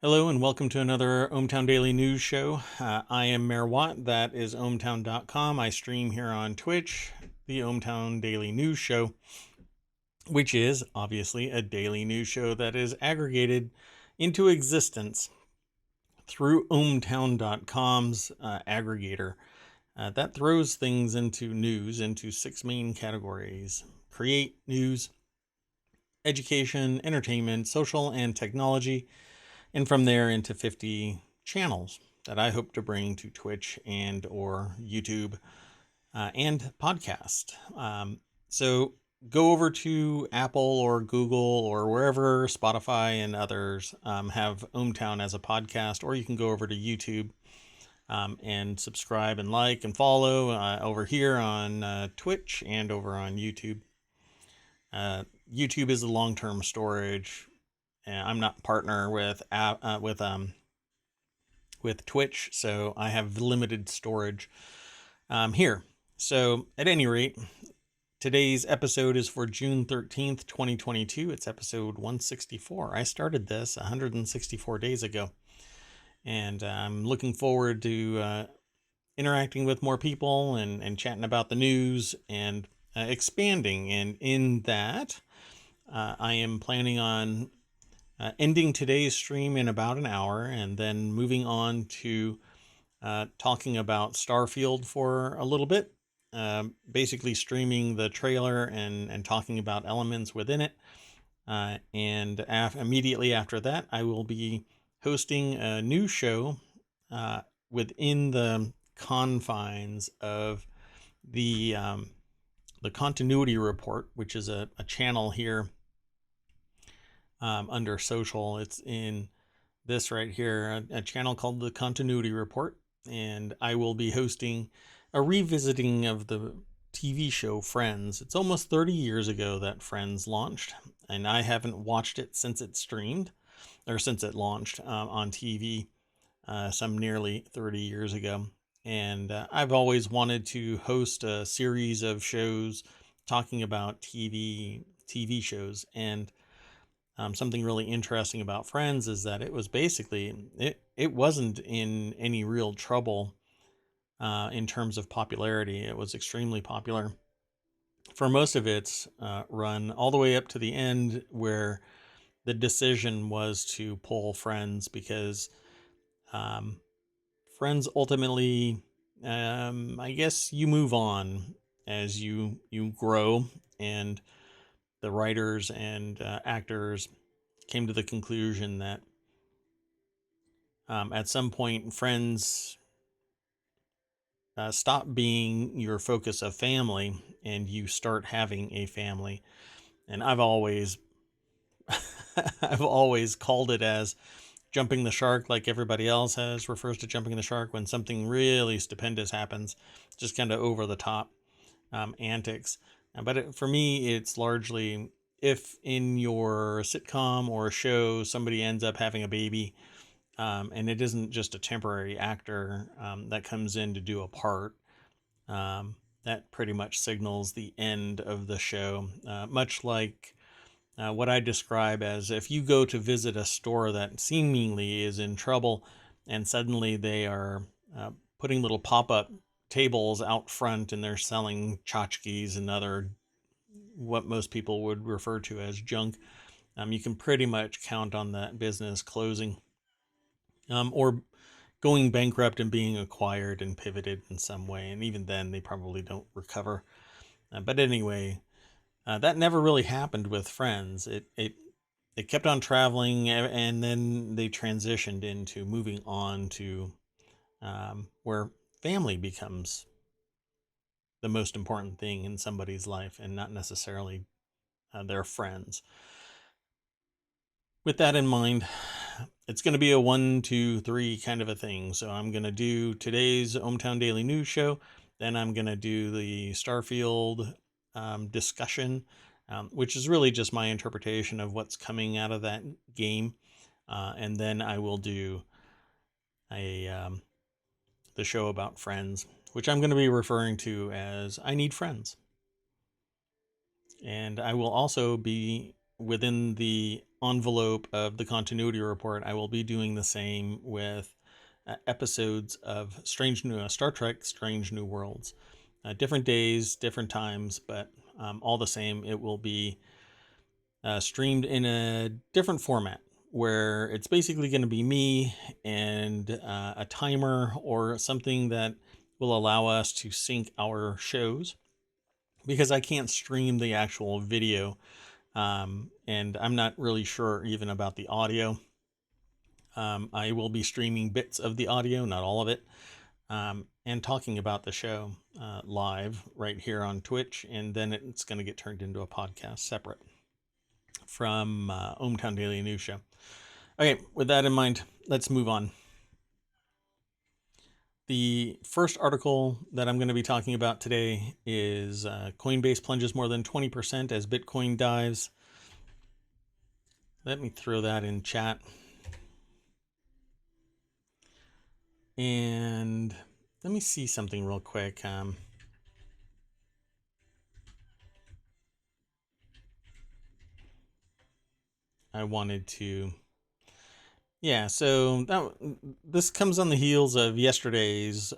Hello and welcome to another ohmTown Daily News Show. I am Mayor Watt. That is ohmTown.com. I stream here on Twitch, the ohmTown Daily News Show, which is obviously a daily news show that is aggregated into existence through ohmTown.com's aggregator that throws things into news into six main categories: create, news, education, entertainment, social, and technology, and from there into 50 channels that I hope to bring to Twitch and or YouTube and podcast. So go over to Apple or Google or wherever Spotify and others have ohmTown as a podcast, or you can go over to YouTube and subscribe and like and follow over here on Twitch and over on YouTube. YouTube is the long-term storage. I'm not partner with Twitch, so I have limited storage here. So at any rate, today's episode is for June 13th, 2022. It's episode 164. I started this 164 days ago, and I'm looking forward to interacting with more people and chatting about the news and expanding. And in that, I am planning on ending today's stream in about an hour and then moving on to talking about Starfield for a little bit, basically streaming the trailer and talking about elements within it. And immediately after that, I will be hosting a new show within the confines of the Continuity Report, which is a channel here under social. It's in this right here, a channel called the Continuity Report, and I will be hosting a revisiting of the TV show Friends. It's almost 30 years ago that Friends launched, and I haven't watched it since it streamed, or since it launched on TV some nearly 30 years ago. And I've always wanted to host a series of shows talking about TV shows. And something really interesting about Friends is that it was basically, it wasn't in any real trouble in terms of popularity. It was extremely popular for most of its run, all the way up to the end where the decision was to pull Friends because Friends ultimately, I guess you move on as you grow, and the writers and actors came to the conclusion that at some point Friends stop being your focus of family and you start having a family. And I've always I've always called it as jumping the shark, like everybody else has refers to jumping the shark when something really stupendous happens, just kind of over the top antics. But for me, it's largely if in your sitcom or show somebody ends up having a baby, and it isn't just a temporary actor that comes in to do a part, that pretty much signals the end of the show. Much like what I describe as if you go to visit a store that seemingly is in trouble and suddenly they are putting little pop-up tables out front and they're selling tchotchkes and other what most people would refer to as junk. You can pretty much count on that business closing or going bankrupt and being acquired and pivoted in some way. And even then, they probably don't recover. But anyway, that never really happened with Friends. It kept on traveling, and then they transitioned into moving on to where family becomes the most important thing in somebody's life and not necessarily their friends. With that in mind, it's going to be a 1, 2, 3 kind of a thing. So I'm going to do today's ohmTown Daily News Show. Then I'm going to do the Starfield discussion, which is really just my interpretation of what's coming out of that game. And then I will do the show about Friends, which I'm going to be referring to as I Need Friends. And I will also be within the envelope of the continuity report, I will be doing the same with episodes of Star Trek Strange New Worlds. Different days, different times, but all the same, it will be streamed in a different format where it's basically going to be me and a timer or something that will allow us to sync our shows, because I can't stream the actual video, and I'm not really sure even about the audio. I will be streaming bits of the audio, not all of it, and talking about the show live right here on Twitch, and then it's going to get turned into a podcast separate from ohmTown Daily News Show. Okay, with that in mind, let's move on. The first article that I'm going to be talking about today is Coinbase plunges more than 20% as Bitcoin dives. Let me throw that in chat. And let me see something real quick. I wanted to... Yeah, so this comes on the heels of yesterday's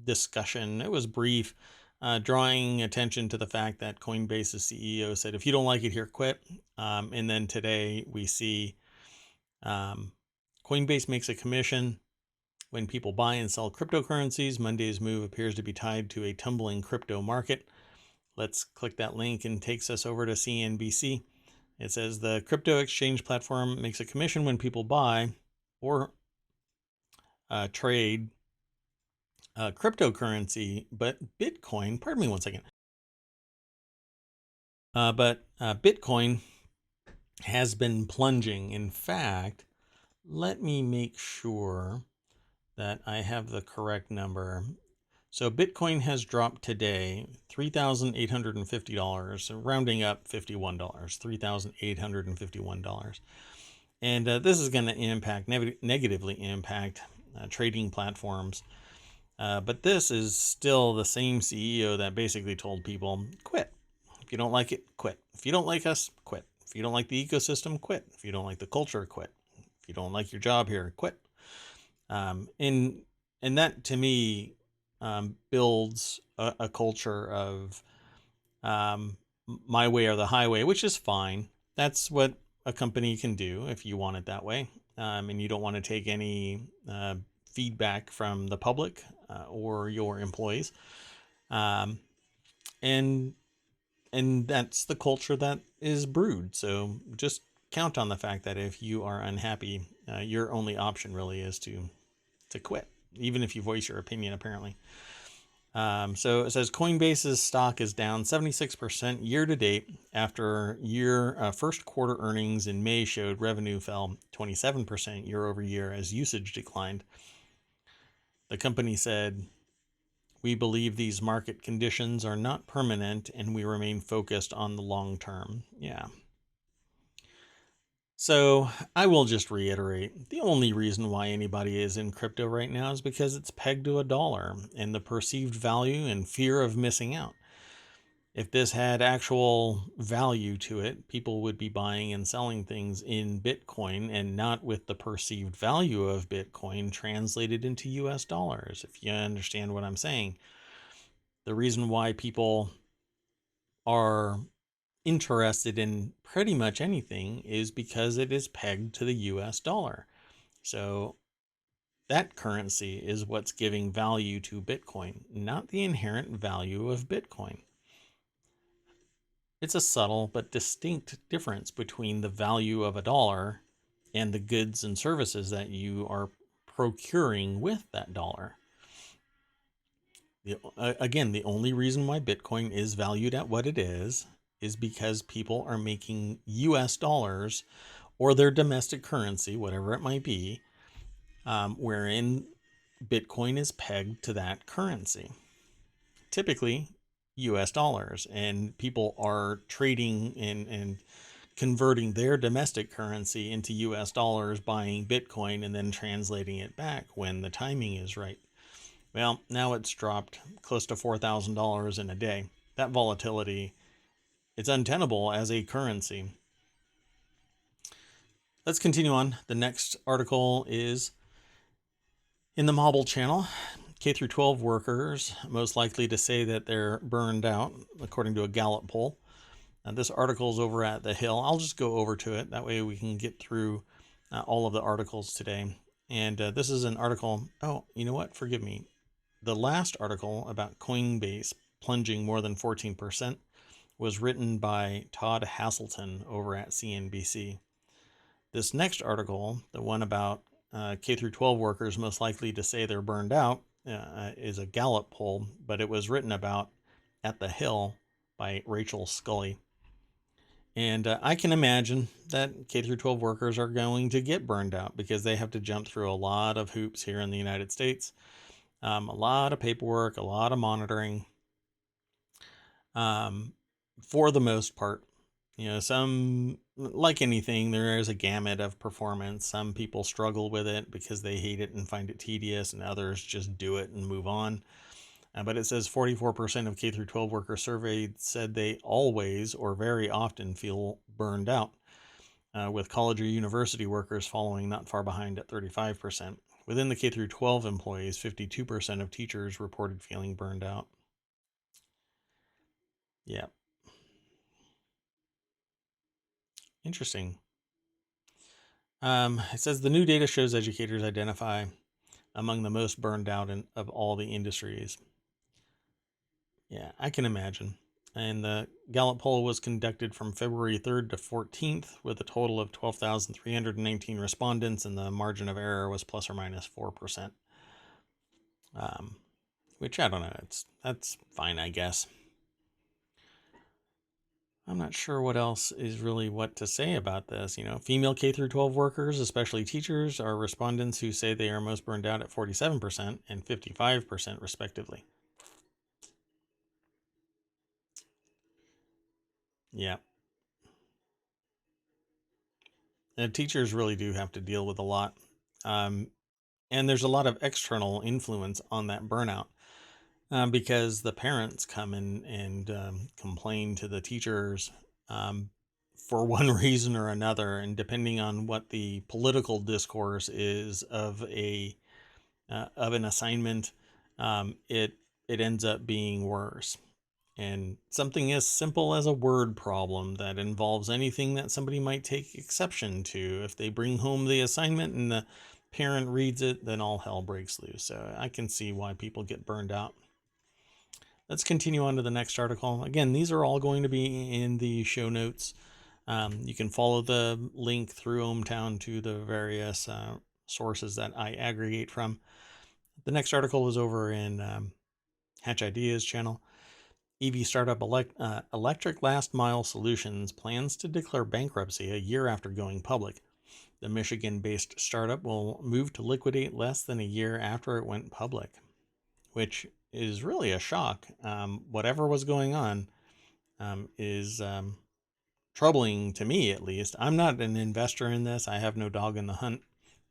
discussion. It was brief, drawing attention to the fact that Coinbase's CEO said, if you don't like it here, quit. And then today we see Coinbase makes a commission when people buy and sell cryptocurrencies. Monday's move appears to be tied to a tumbling crypto market. Let's click that link and takes us over to CNBC. It says the crypto exchange platform makes a commission when people buy or trade cryptocurrency, but Bitcoin, pardon me one second. But Bitcoin has been plunging. In fact, let me make sure that I have the correct number. So Bitcoin has dropped today $3,850, rounding up $51, $3,851. And this is going to impact negatively impact trading platforms. But this is still the same CEO that basically told people, quit. If you don't like it, quit. If you don't like us, quit. If you don't like the ecosystem, quit. If you don't like the culture, quit. If you don't like your job here, quit. And that to me builds a culture of my way or the highway, which is fine. That's what a company can do if you want it that way, and you don't want to take any feedback from the public or your employees, and that's the culture that is brewed. So just count on the fact that if you are unhappy, your only option really is to quit, even if you voice your opinion, apparently. So it says Coinbase's stock is down 76% year to date after first quarter earnings in May showed revenue fell 27% year over year as usage declined. The company said, we believe these market conditions are not permanent and we remain focused on the long term. Yeah. So I will just reiterate, the only reason why anybody is in crypto right now is because it's pegged to $1 and the perceived value and fear of missing out. If this had actual value to it, people would be buying and selling things in Bitcoin and not with the perceived value of Bitcoin translated into US dollars, if you understand what I'm saying. The reason why people are interested in pretty much anything is because it is pegged to the US dollar. So that currency is what's giving value to Bitcoin, not the inherent value of Bitcoin. It's a subtle but distinct difference between the value of $1 and the goods and services that you are procuring with that dollar. Again, the only reason why Bitcoin is valued at what it is because people are making US dollars or their domestic currency, whatever it might be, wherein Bitcoin is pegged to that currency, typically US dollars, and people are trading and converting their domestic currency into US dollars, buying Bitcoin and then translating it back when the timing is right. Well, now it's dropped close to $4,000 in a day. That volatility, it's untenable as a currency. Let's continue on. The next article is in the Mobile channel. K-12 workers most likely to say that they're burned out, according to a Gallup poll. This article is over at The Hill. I'll just go over to it. That way we can get through all of the articles today. And this is an article. Oh, you know what? Forgive me. The last article about Coinbase plunging more than 14% was written by Todd Haselton over at CNBC. This next article, the one about K-12 workers most likely to say they're burned out, is a Gallup poll, but it was written about at The Hill by Rachel Scully. And I can imagine that K-12 workers are going to get burned out because they have to jump through a lot of hoops here in the United States. A lot of paperwork, a lot of monitoring. For the most part, some, like anything, there is a gamut of performance. Some people struggle with it because they hate it and find it tedious, and others just do it and move on. But it says 44% of K-12 workers surveyed said they always or very often feel burned out, with college or university workers following not far behind at 35%. Within the K-12 employees, 52% of teachers reported feeling burned out. Yeah. Interesting. It says the new data shows educators identify among the most burned out of all the industries. Yeah, I can imagine. And the Gallup poll was conducted from February 3rd to 14th with a total of 12,319 respondents, and the margin of error was plus or minus 4%. Which, I don't know, that's fine, I guess. I'm not sure what else is really what to say about this. Female K-12 workers, especially teachers, are respondents who say they are most burned out at 47% and 55% respectively. Yeah. And teachers really do have to deal with a lot. And there's a lot of external influence on that burnout because the parents come in and complain to the teachers for one reason or another. And depending on what the political discourse is of an assignment, it ends up being worse. And something as simple as a word problem that involves anything that somebody might take exception to. If they bring home the assignment and the parent reads it, then all hell breaks loose. So I can see why people get burned out. Let's continue on to the next article. Again, these are all going to be in the show notes. You can follow the link through ohmTown to the various sources that I aggregate from. The next article is over in Hatch Ideas channel. EV startup Electric Last Mile Solutions plans to declare bankruptcy a year after going public. The Michigan-based startup will move to liquidate less than a year after it went public, which is really a shock. Whatever was going on is troubling to me, at least. I'm not an investor in this. I have no dog in the hunt,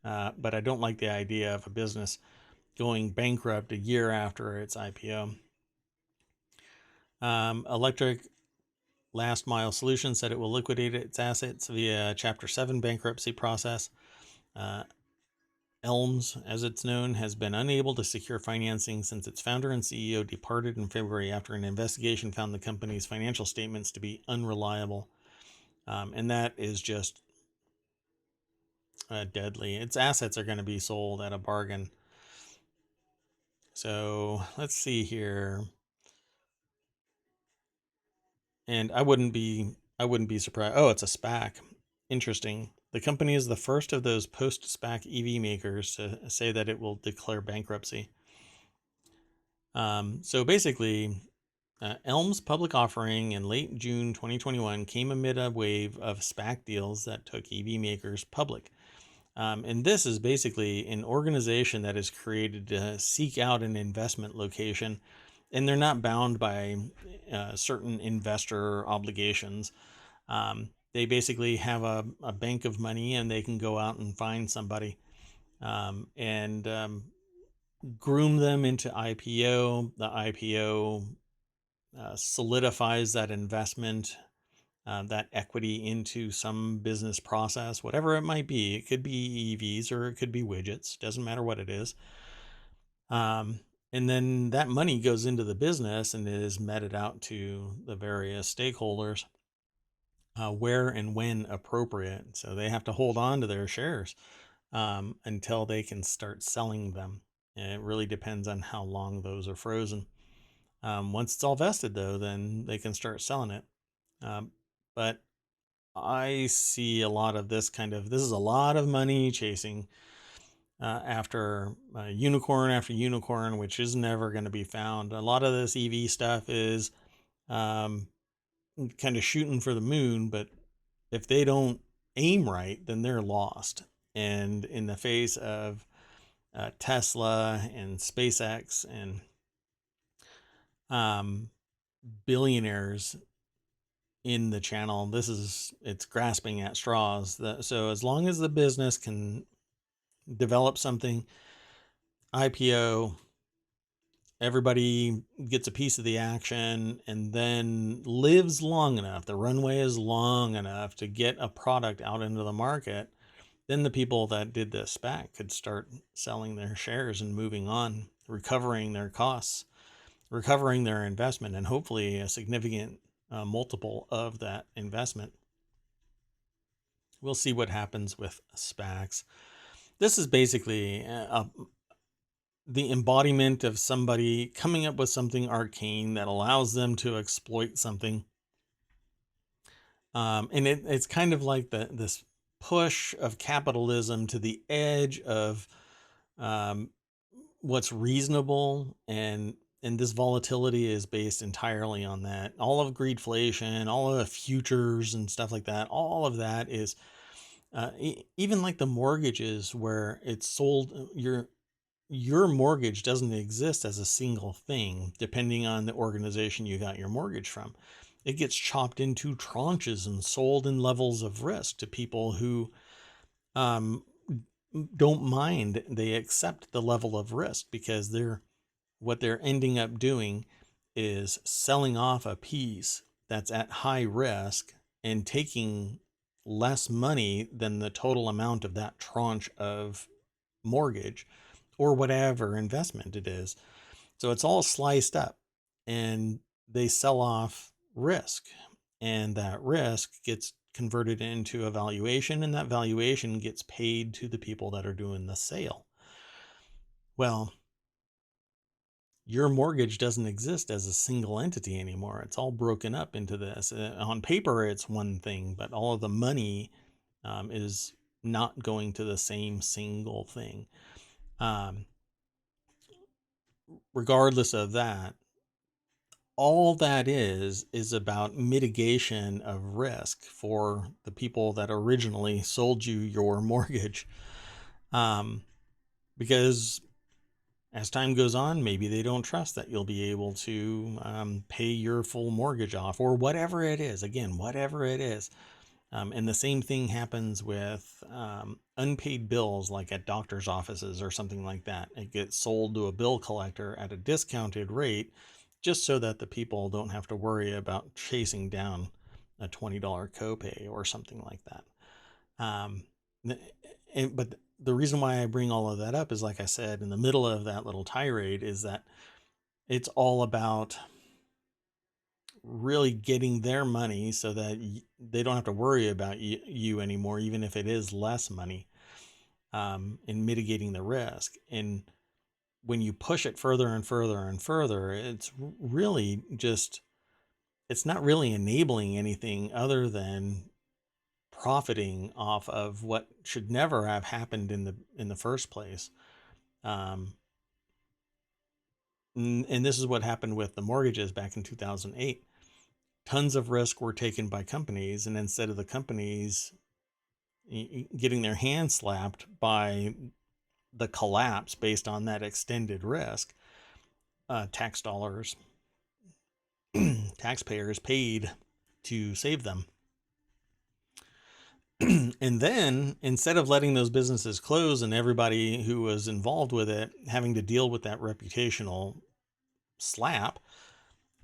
but I don't like the idea of a business going bankrupt a year after its IPO. Electric Last Mile Solutions said it will liquidate its assets via Chapter 7 bankruptcy process. ELMS, as it's known, has been unable to secure financing since its founder and CEO departed in February after an investigation found the company's financial statements to be unreliable. And that is just deadly. Its assets are going to be sold at a bargain. So let's see here. And I wouldn't be surprised. Oh, it's a SPAC. Interesting. The company is the first of those post-SPAC EV makers to say that it will declare bankruptcy. So basically, Elm's public offering in late June 2021 came amid a wave of SPAC deals that took EV makers public. And this is basically an organization that is created to seek out an investment location, and they're not bound by certain investor obligations. They basically have a bank of money, and they can go out and find somebody and groom them into IPO. The IPO solidifies that investment that equity into some business process, whatever it might be. It could be EVs or it could be widgets. Doesn't matter what it is. And then that money goes into the business and is meted out to the various stakeholders where and when appropriate. So they have to hold on to their shares until they can start selling them. And it really depends on how long those are frozen. Once it's all vested, though, then they can start selling it. But I see a lot of this is a lot of money chasing after unicorn after unicorn, which is never going to be found. A lot of this EV stuff is kind of shooting for the moon, but if they don't aim right, then they're lost. And in the face of Tesla and SpaceX and billionaires in the channel, it's grasping at straws. So as long as the business can develop something, IPO, everybody gets a piece of the action, and then lives long enough, the runway is long enough to get a product out into the market, then the people that did this SPAC could start selling their shares and moving on, recovering their costs, recovering their investment, and hopefully a significant multiple of that investment. We'll see what happens with SPACs. This is basically the embodiment of somebody coming up with something arcane that allows them to exploit something. And it's kind of like this push of capitalism to the edge of what's reasonable, and this volatility is based entirely on that. All of greedflation, all of the futures and stuff like that, all of that is even like the mortgages where it's sold, your mortgage doesn't exist as a single thing, depending on the organization you got your mortgage from. It gets chopped into tranches and sold in levels of risk to people who don't mind. They accept the level of risk because what they're ending up doing is selling off a piece that's at high risk and taking less money than the total amount of that tranche of mortgage or whatever investment it is. So it's all sliced up, and they sell off risk, and that risk gets converted into a valuation, and that valuation gets paid to the people that are doing the sale. Well, your mortgage doesn't exist as a single entity anymore. It's all broken up into this. On paper, it's one thing, but all of the money is not going to the same single thing. Regardless of that, all that is about mitigation of risk for the people that originally sold you your mortgage. Because as time goes on, maybe they don't trust that you'll be able to pay your full mortgage off, or whatever it is. Again, whatever it is. And the same thing happens with unpaid bills, like at doctor's offices or something like that. It gets sold to a bill collector at a discounted rate, just so that the people don't have to worry about chasing down a $20 copay or something like that. But the reason why I bring all of that up is, like I said, in the middle of that little tirade, is that it's all about really getting their money so that they don't have to worry about you anymore, even if it is less money, in mitigating the risk. And when you push it further and further and further, it's really just, it's not really enabling anything other than profiting off of what should never have happened in the first place. And this is what happened with the mortgages back in 2008. Tons of risk were taken by companies, and instead of the companies getting their hands slapped by the collapse based on that extended risk, tax dollars, taxpayers paid to save them. And then, instead of letting those businesses close and everybody who was involved with it having to deal with that reputational slap,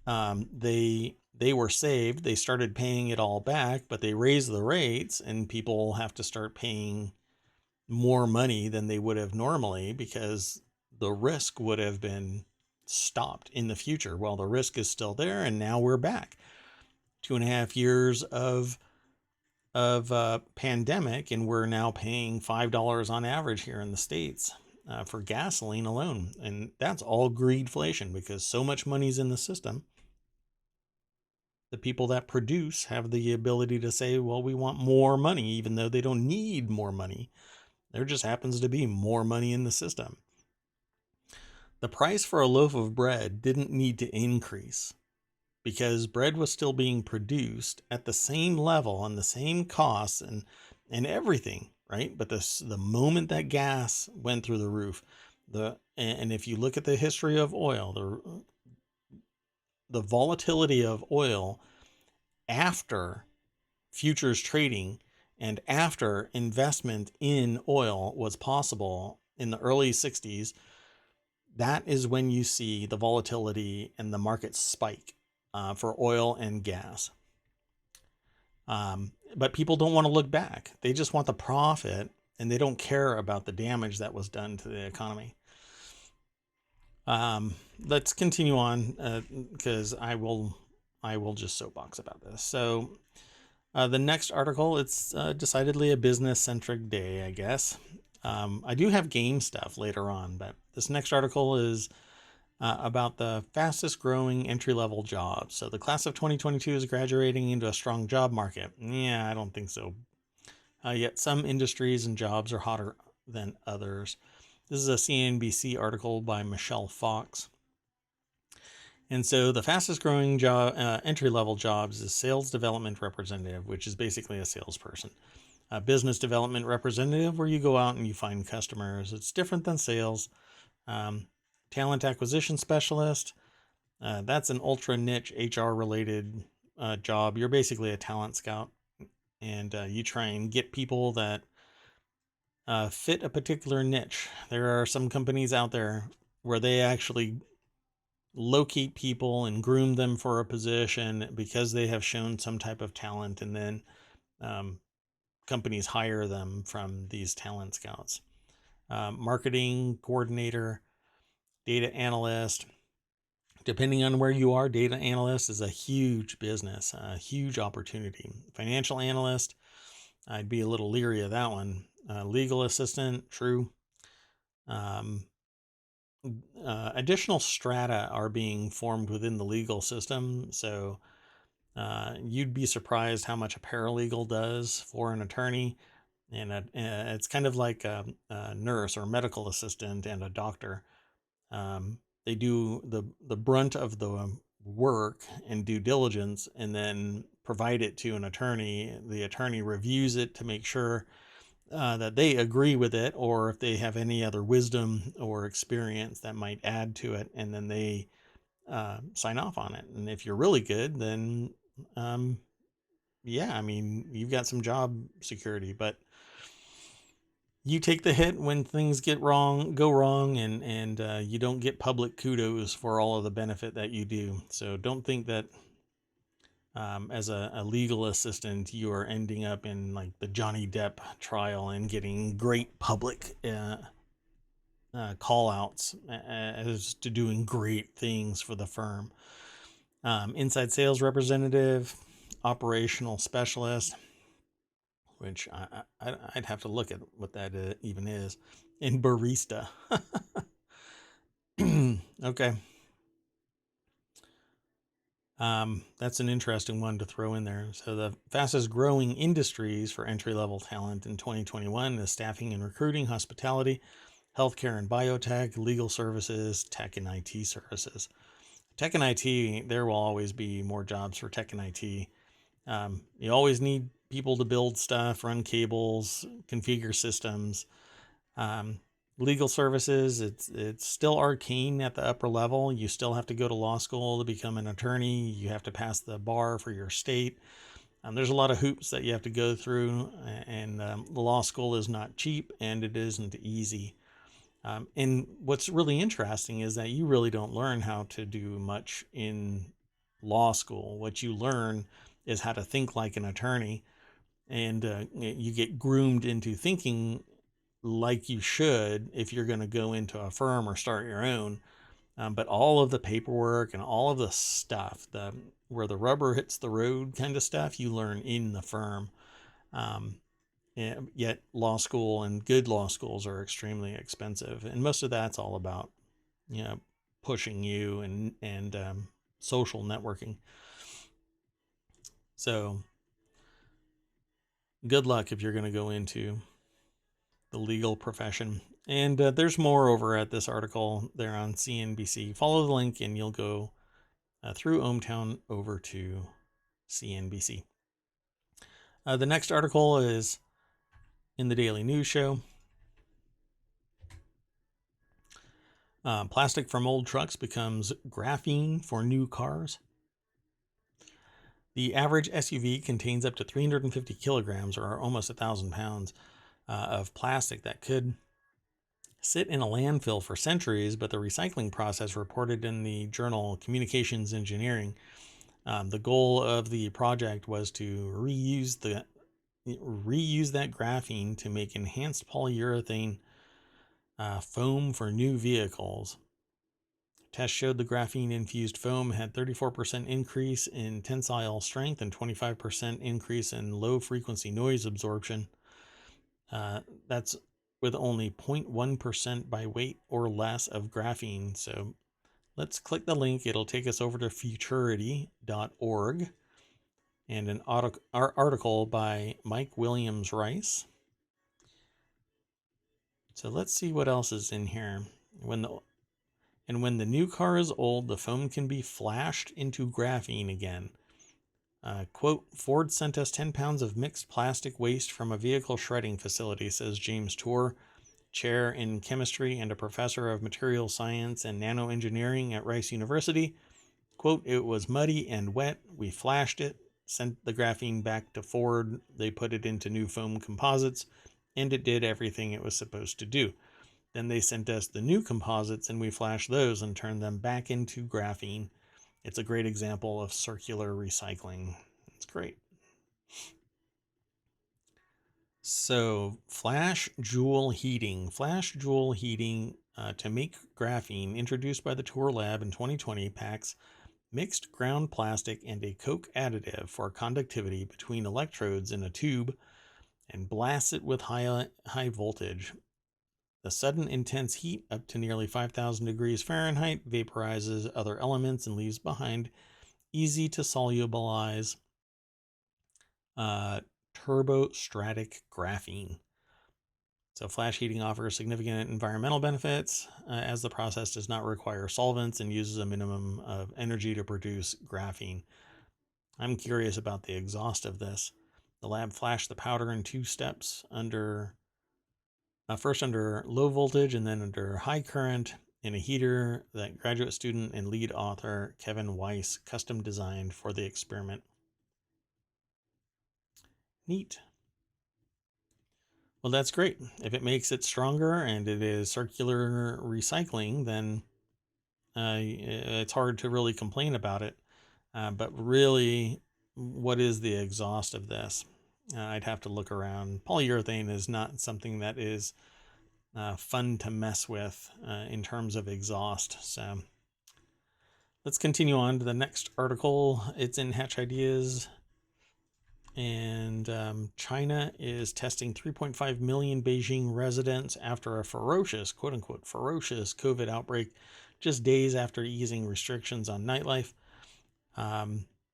they they were saved. They started paying it all back, but they raised the rates, and people have to start paying more money than they would have normally because the risk would have been stopped in the future. Well, the risk is still there, and now we're back. 2.5 years of pandemic, and we're now paying $5 on average here in the States for gasoline alone. And that's all greedflation because so much money's in the system. The people that produce have the ability to say, well, we want more money, even though they don't need more money. There just happens to be more money in the system. The price for a loaf of bread didn't need to increase because bread was still being produced at the same level on the same costs and everything, right? But the moment that gas went through the roof, and if you look at the history of oil, the volatility of oil after futures trading and after investment in oil was possible in the early 60s, that is when you see the volatility and the market spike for oil and gas. But people don't want to look back. They just want the profit, and they don't care about the damage that was done to the economy. Let's continue on because I will just soapbox about this. So the next article, it's decidedly a business-centric day, I guess. I do have game stuff later on, but this next article is about the fastest growing entry-level jobs. So the class of 2022 is graduating into a strong job market. Yeah, I don't think so. Yet some industries and jobs are hotter than others. This is a CNBC article by Michelle Fox. And so the fastest growing job, entry-level jobs is sales development representative, which is basically a salesperson. A business development representative, where you go out and you find customers. It's different than sales. Talent acquisition specialist, that's an ultra niche HR related job. You're basically a talent scout, and you try and get people that fit a particular niche. There are some companies out there where they actually locate people and groom them for a position because they have shown some type of talent, and then companies hire them from these talent scouts. Marketing coordinator, data analyst. Depending on where you are, data analyst is a huge business, a huge opportunity. Financial analyst, I'd be a little leery of that one. Legal assistant, true. Additional strata are being formed within the legal system. So you'd be surprised how much a paralegal does for an attorney. And it's kind of like a nurse or medical assistant and a doctor. They do the brunt of the work and due diligence, and then provide it to an attorney. The attorney reviews it to make sure that they agree with it, or if they have any other wisdom or experience that might add to it, and then they sign off on it. And if you're really good, then yeah, I mean, you've got some job security, but you take the hit when things go wrong, and you don't get public kudos for all of the benefit that you do. So don't think that as a legal assistant, you are ending up in like the Johnny Depp trial and getting great public call outs as to doing great things for the firm. Inside sales representative, operational specialist, which I'd have to look at what that even is, and barista. Okay. That's an interesting one to throw in there. So the fastest growing industries for entry-level talent in 2021 is staffing and recruiting, hospitality, healthcare and biotech, legal services, tech and IT services. Tech and IT, there will always be more jobs for tech and IT. You always need people to build stuff, run cables, configure systems. Legal services, it's still arcane at the upper level. You still have to go to law school to become an attorney. You have to pass the bar for your state. There's a lot of hoops that you have to go through, and the law school is not cheap, and it isn't easy. And what's really interesting is that you really don't learn how to do much in law school. What you learn is how to think like an attorney, and you get groomed into thinking like you should if you're going to go into a firm or start your own. But all of the paperwork and all of the stuff, the where the rubber hits the road kind of stuff, you learn in the firm. Um, Yet law school and good law schools are extremely expensive, and most of that's all about, you know, pushing you and social networking. So good luck if you're going to go into the legal profession. And there's more over at this article there on CNBC. Follow the link and you'll go through ohmTown over to CNBC. The next article is in the Daily News Show. Plastic from old trucks becomes graphene for new cars. The average SUV contains up to 350 kilograms, or almost 1,000 pounds, of plastic that could sit in a landfill for centuries, but the recycling process reported in the journal Communications Engineering. The goal of the project was to reuse that graphene to make enhanced polyurethane foam for new vehicles. Tests showed the graphene-infused foam had 34% increase in tensile strength and 25% increase in low-frequency noise absorption. That's with only 0.1% by weight or less of graphene. So let's click the link. It'll take us over to futurity.org and an article by Mike Williams Rice. So let's see what else is in here. When the new car is old, the foam can be flashed into graphene again. Quote, Ford sent us 10 pounds of mixed plastic waste from a vehicle shredding facility, says James Tour, chair in chemistry and a professor of material science and nanoengineering at Rice University. Quote, it was muddy and wet. We flashed it, sent the graphene back to Ford. They put it into new foam composites, and it did everything it was supposed to do. Then they sent us the new composites, and we flashed those and turned them back into graphene. It's a great example of circular recycling. It's great. So, flash Joule heating. Flash Joule heating to make graphene, introduced by the Tour Lab in 2020, packs mixed ground plastic and a coke additive for conductivity between electrodes in a tube and blasts it with high voltage. The sudden intense heat, up to nearly 5,000 degrees Fahrenheit, vaporizes other elements and leaves behind easy to solubilize turbostratic graphene. So flash heating offers significant environmental benefits as the process does not require solvents and uses a minimum of energy to produce graphene. I'm curious about the exhaust of this. The lab flashed the powder in 2 steps first under low voltage and then under high current in a heater that graduate student and lead author Kevin Weiss custom designed for the experiment. Neat. Well, that's great. If it makes it stronger and it is circular recycling, then it's hard to really complain about it. But really, what is the exhaust of this? I'd have to look around. Polyurethane is not something that is fun to mess with in terms of exhaust. So let's continue on to the next article. It's in Hatch Ideas. And China is testing 3.5 million Beijing residents after a ferocious, quote unquote, ferocious COVID outbreak just days after easing restrictions on nightlife.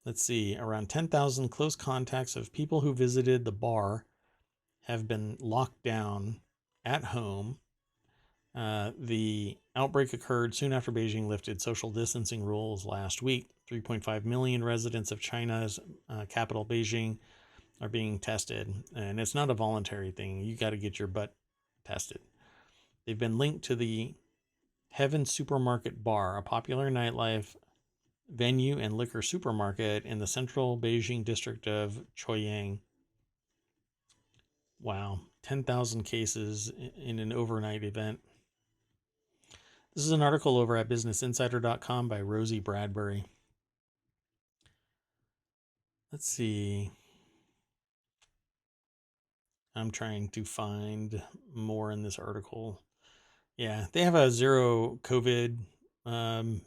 Let's see, around 10,000 close contacts of people who visited the bar have been locked down at home. The outbreak occurred soon after Beijing lifted social distancing rules last week. 3.5 million residents of China's capital, Beijing, are being tested, and it's not a voluntary thing. You got to get your butt tested. They've been linked to the Heaven Supermarket Bar, a popular nightlife venue and liquor supermarket in the central Beijing district of Choyang. Wow, 10,000 cases in an overnight event. This is an article over at businessinsider.com by Rosie Bradbury. let's see. I'm trying to find more in this article. Yeah, they have a zero COVID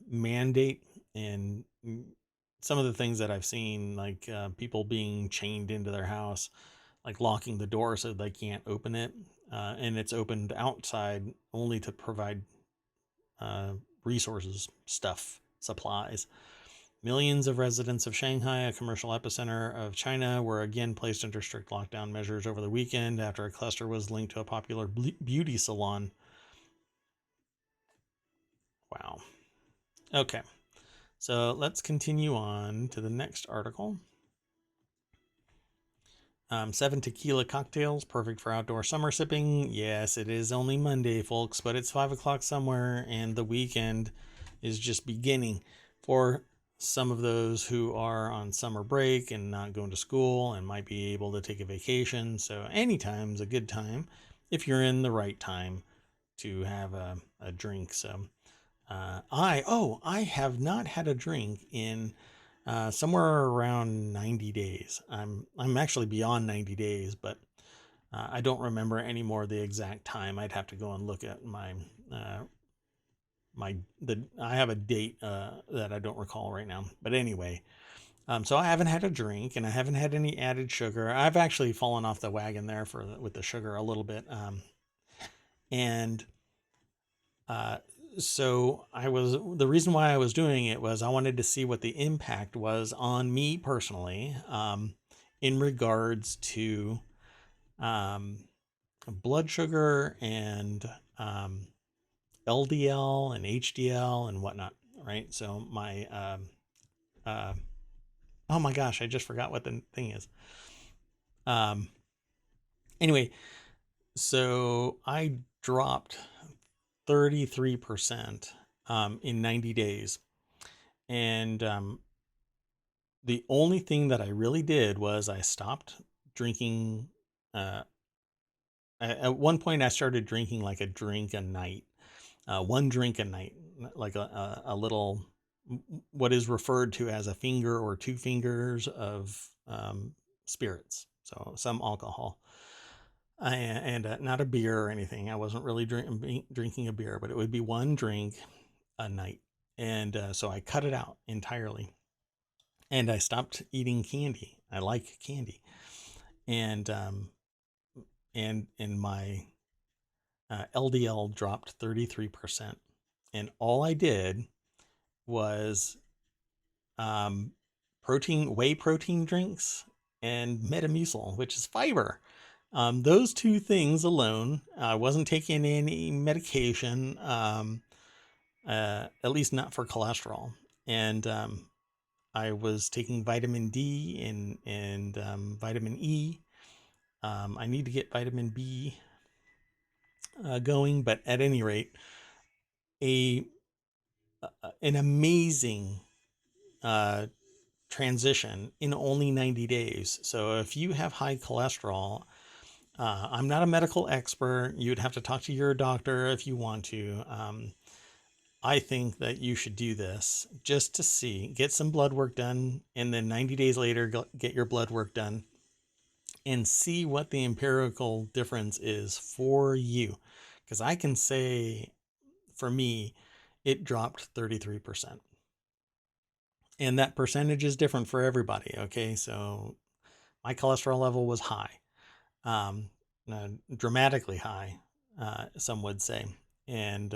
mandate, and some of the things that I've seen, like people being chained into their house, like locking the door so they can't open it, and it's opened outside only to provide uh, resources, stuff, supplies. Millions of residents of Shanghai, a commercial epicenter of China, were again placed under strict lockdown measures over the weekend after a cluster was linked to a popular beauty salon. Wow. Okay. So let's continue on to the next article. 7 tequila cocktails, perfect for outdoor summer sipping. Yes, it is only Monday, folks, but it's 5 o'clock somewhere, and the weekend is just beginning for some of those who are on summer break and not going to school and might be able to take a vacation. So, anytime's a good time if you're in the right time to have a drink. So, I have not had a drink in somewhere around 90 days. I'm actually beyond 90 days, but I don't remember anymore the exact time. I'd have to go and look at my I have a date that I don't recall right now. But anyway, so I haven't had a drink and I haven't had any added sugar. I've actually fallen off the wagon there with the sugar a little bit, and Uh, so the reason why I was doing it was I wanted to see what the impact was on me personally, in regards to um, blood sugar and LDL and HDL and whatnot. Right. So uh, oh my gosh, I just forgot what the thing is. Um, anyway, so I dropped 33% in 90 days. And the only thing that I really did was I stopped drinking. Uh, at one point, I started drinking like a drink a night, one drink a night, like a little, what is referred to as a finger or two fingers of spirits. So some alcohol. And not a beer or anything. I wasn't really drinking a beer, but it would be one drink a night. And so I cut it out entirely. And I stopped eating candy. I like candy. And my LDL dropped 33%. And all I did was whey protein drinks and Metamucil, which is fiber. Those two things alone. I wasn't taking any medication, at least not for cholesterol. And I was taking vitamin D and vitamin E. I need to get vitamin B going, but at any rate, a an amazing uh, transition in only 90 days. So if you have high cholesterol, I'm not a medical expert. You'd have to talk to your doctor if you want to. I think that you should do this just to see, get some blood work done, and then 90 days later, get your blood work done and see what the empirical difference is for you. Because I can say for me, it dropped 33%. And that percentage is different for everybody. Okay. So my cholesterol level was high, um, dramatically high, some would say. And,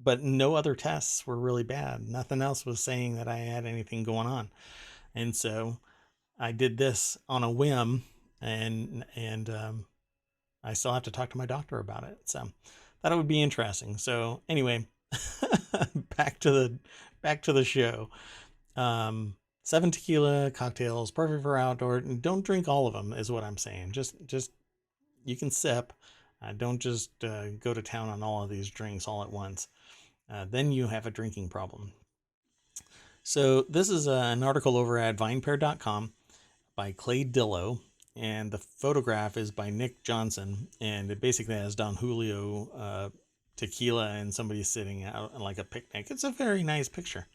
but no other tests were really bad. Nothing else was saying that I had anything going on. And so I did this on a whim, and I still have to talk to my doctor about it. So thought it would be interesting. So anyway, back to the show. 7 tequila cocktails, perfect for outdoor. Don't drink all of them, is what I'm saying. Just you can sip. Don't just go to town on all of these drinks all at once. Then you have a drinking problem. So this is an article over at vinepair.com by Clay Dillow, and the photograph is by Nick Johnson, and it basically has Don Julio tequila and somebody sitting out on like a picnic. It's a very nice picture.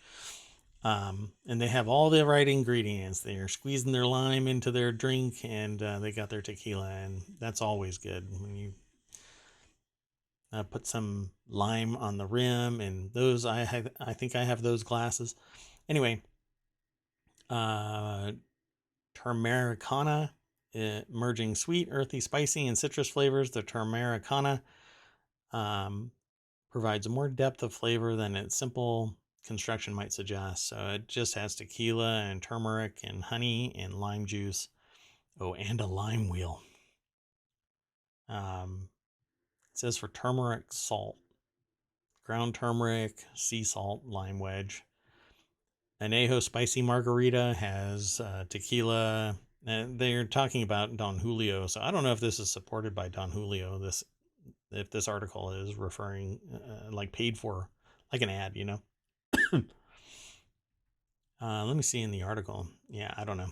And they have all the right ingredients. They're squeezing their lime into their drink, and they got their tequila, and that's always good when you put some lime on the rim. And those I think I have those glasses. Anyway, Turmericana, merging sweet, earthy, spicy, and citrus flavors. The Turmericana provides more depth of flavor than its simple construction might suggest. So it just has tequila and turmeric and honey and lime juice. Oh, and a lime wheel. It says for turmeric salt, ground turmeric, sea salt, lime wedge. Anejo spicy margarita has tequila. And they're talking about Don Julio, so I don't know if this is supported by Don Julio. If this article is referring like paid for, like an ad, you know. Let me see in the article. Yeah, I don't know,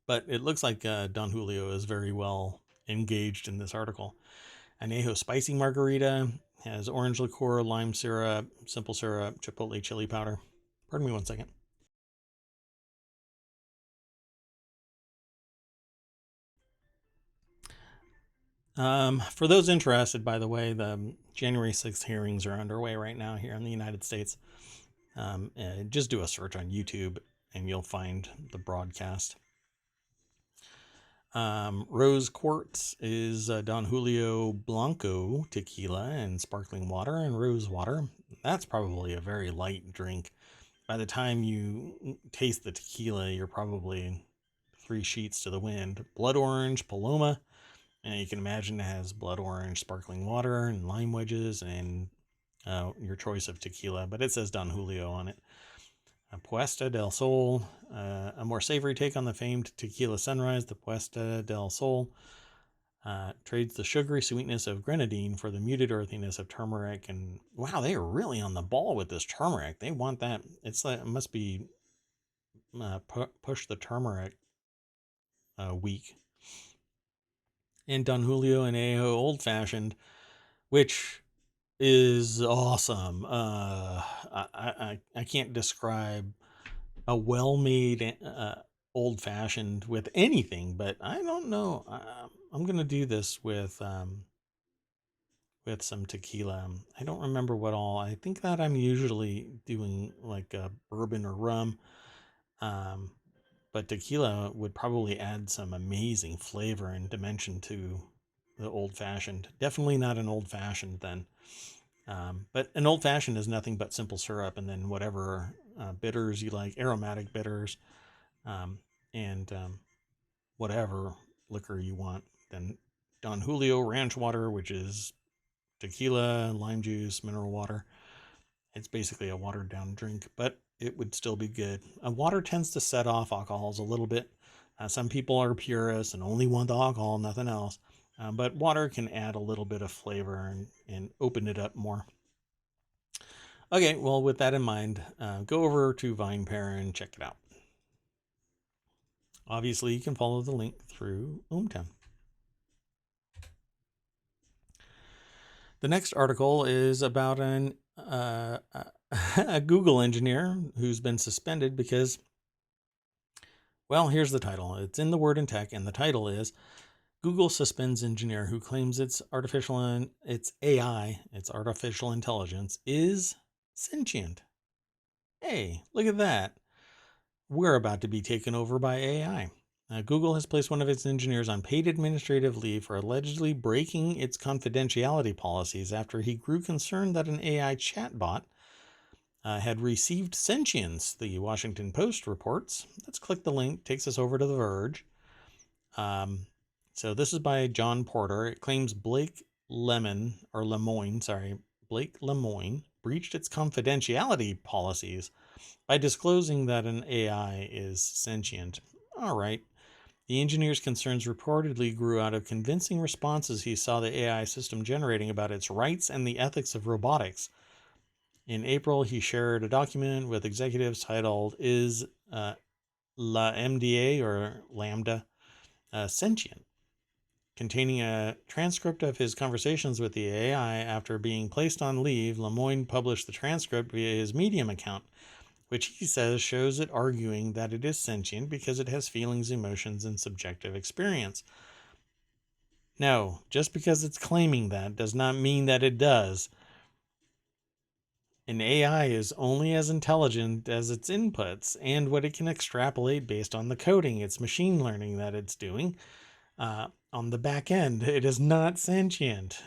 but it looks like Don Julio is very well engaged in this article. Anejo spicy margarita has orange liqueur, lime syrup, simple syrup, chipotle chili powder. Pardon me one second. For those interested, by the way, the January 6th hearings are underway right now here in the United States. Just do a search on YouTube and you'll find the broadcast. Rose Quartz is Don Julio Blanco tequila and sparkling water and rose water. That's probably a very light drink. By the time you taste the tequila, you're probably 3 sheets to the wind. Blood orange Paloma. And you can imagine it has blood orange sparkling water and lime wedges and your choice of tequila, but it says Don Julio on it. Puesta del Sol, a more savory take on the famed tequila sunrise. The Puesta del Sol trades the sugary sweetness of grenadine for the muted earthiness of turmeric. And wow, they are really on the ball with this turmeric. They want that. It's like, it must be push the turmeric week. And Don Julio and Ajo Old Fashioned, which is awesome. I can't describe a well-made old fashioned with anything, but I don't know. I'm gonna do this with some tequila. I don't remember what all. I think that I'm usually doing like a bourbon or rum. But tequila would probably add some amazing flavor and dimension to the old fashioned. Definitely not an old fashioned then. But an old fashioned is nothing but simple syrup and then whatever bitters you like, aromatic bitters, and whatever liquor you want. Then Don Julio ranch water, which is tequila, lime juice, mineral water. It's basically a watered down drink, but it would still be good. Water tends to set off alcohols a little bit. Some people are purists and only want the alcohol, nothing else. But water can add a little bit of flavor and open it up more. Okay, well, with that in mind, go over to VinePair and check it out. Obviously, you can follow the link through ohmTown. The next article is about a Google engineer who's been suspended because, well, here's the title. It's in the Word in Tech, and the title is Google suspends engineer who claims its AI, its artificial intelligence, is sentient. Hey, look at that. We're about to be taken over by AI. Google has placed one of its engineers on paid administrative leave for allegedly breaking its confidentiality policies after he grew concerned that an AI chatbot had received sentience, the Washington Post reports. Let's click the link, takes us over to The Verge. So this is by John Porter. It claims Blake Lemoine breached its confidentiality policies by disclosing that an AI is sentient. All right. The engineer's concerns reportedly grew out of convincing responses he saw the AI system generating about its rights and the ethics of robotics. In April, he shared a document with executives titled Is La MDA or Lambda Sentient, containing a transcript of his conversations with the AI. After being placed on leave, Lemoine published the transcript via his Medium account, which he says shows it arguing that it is sentient because it has feelings, emotions, and subjective experience. No, just because it's claiming that does not mean that it does. An AI is only as intelligent as its inputs and what it can extrapolate based on the coding. It's machine learning that it's doing. On the back end, it is not sentient.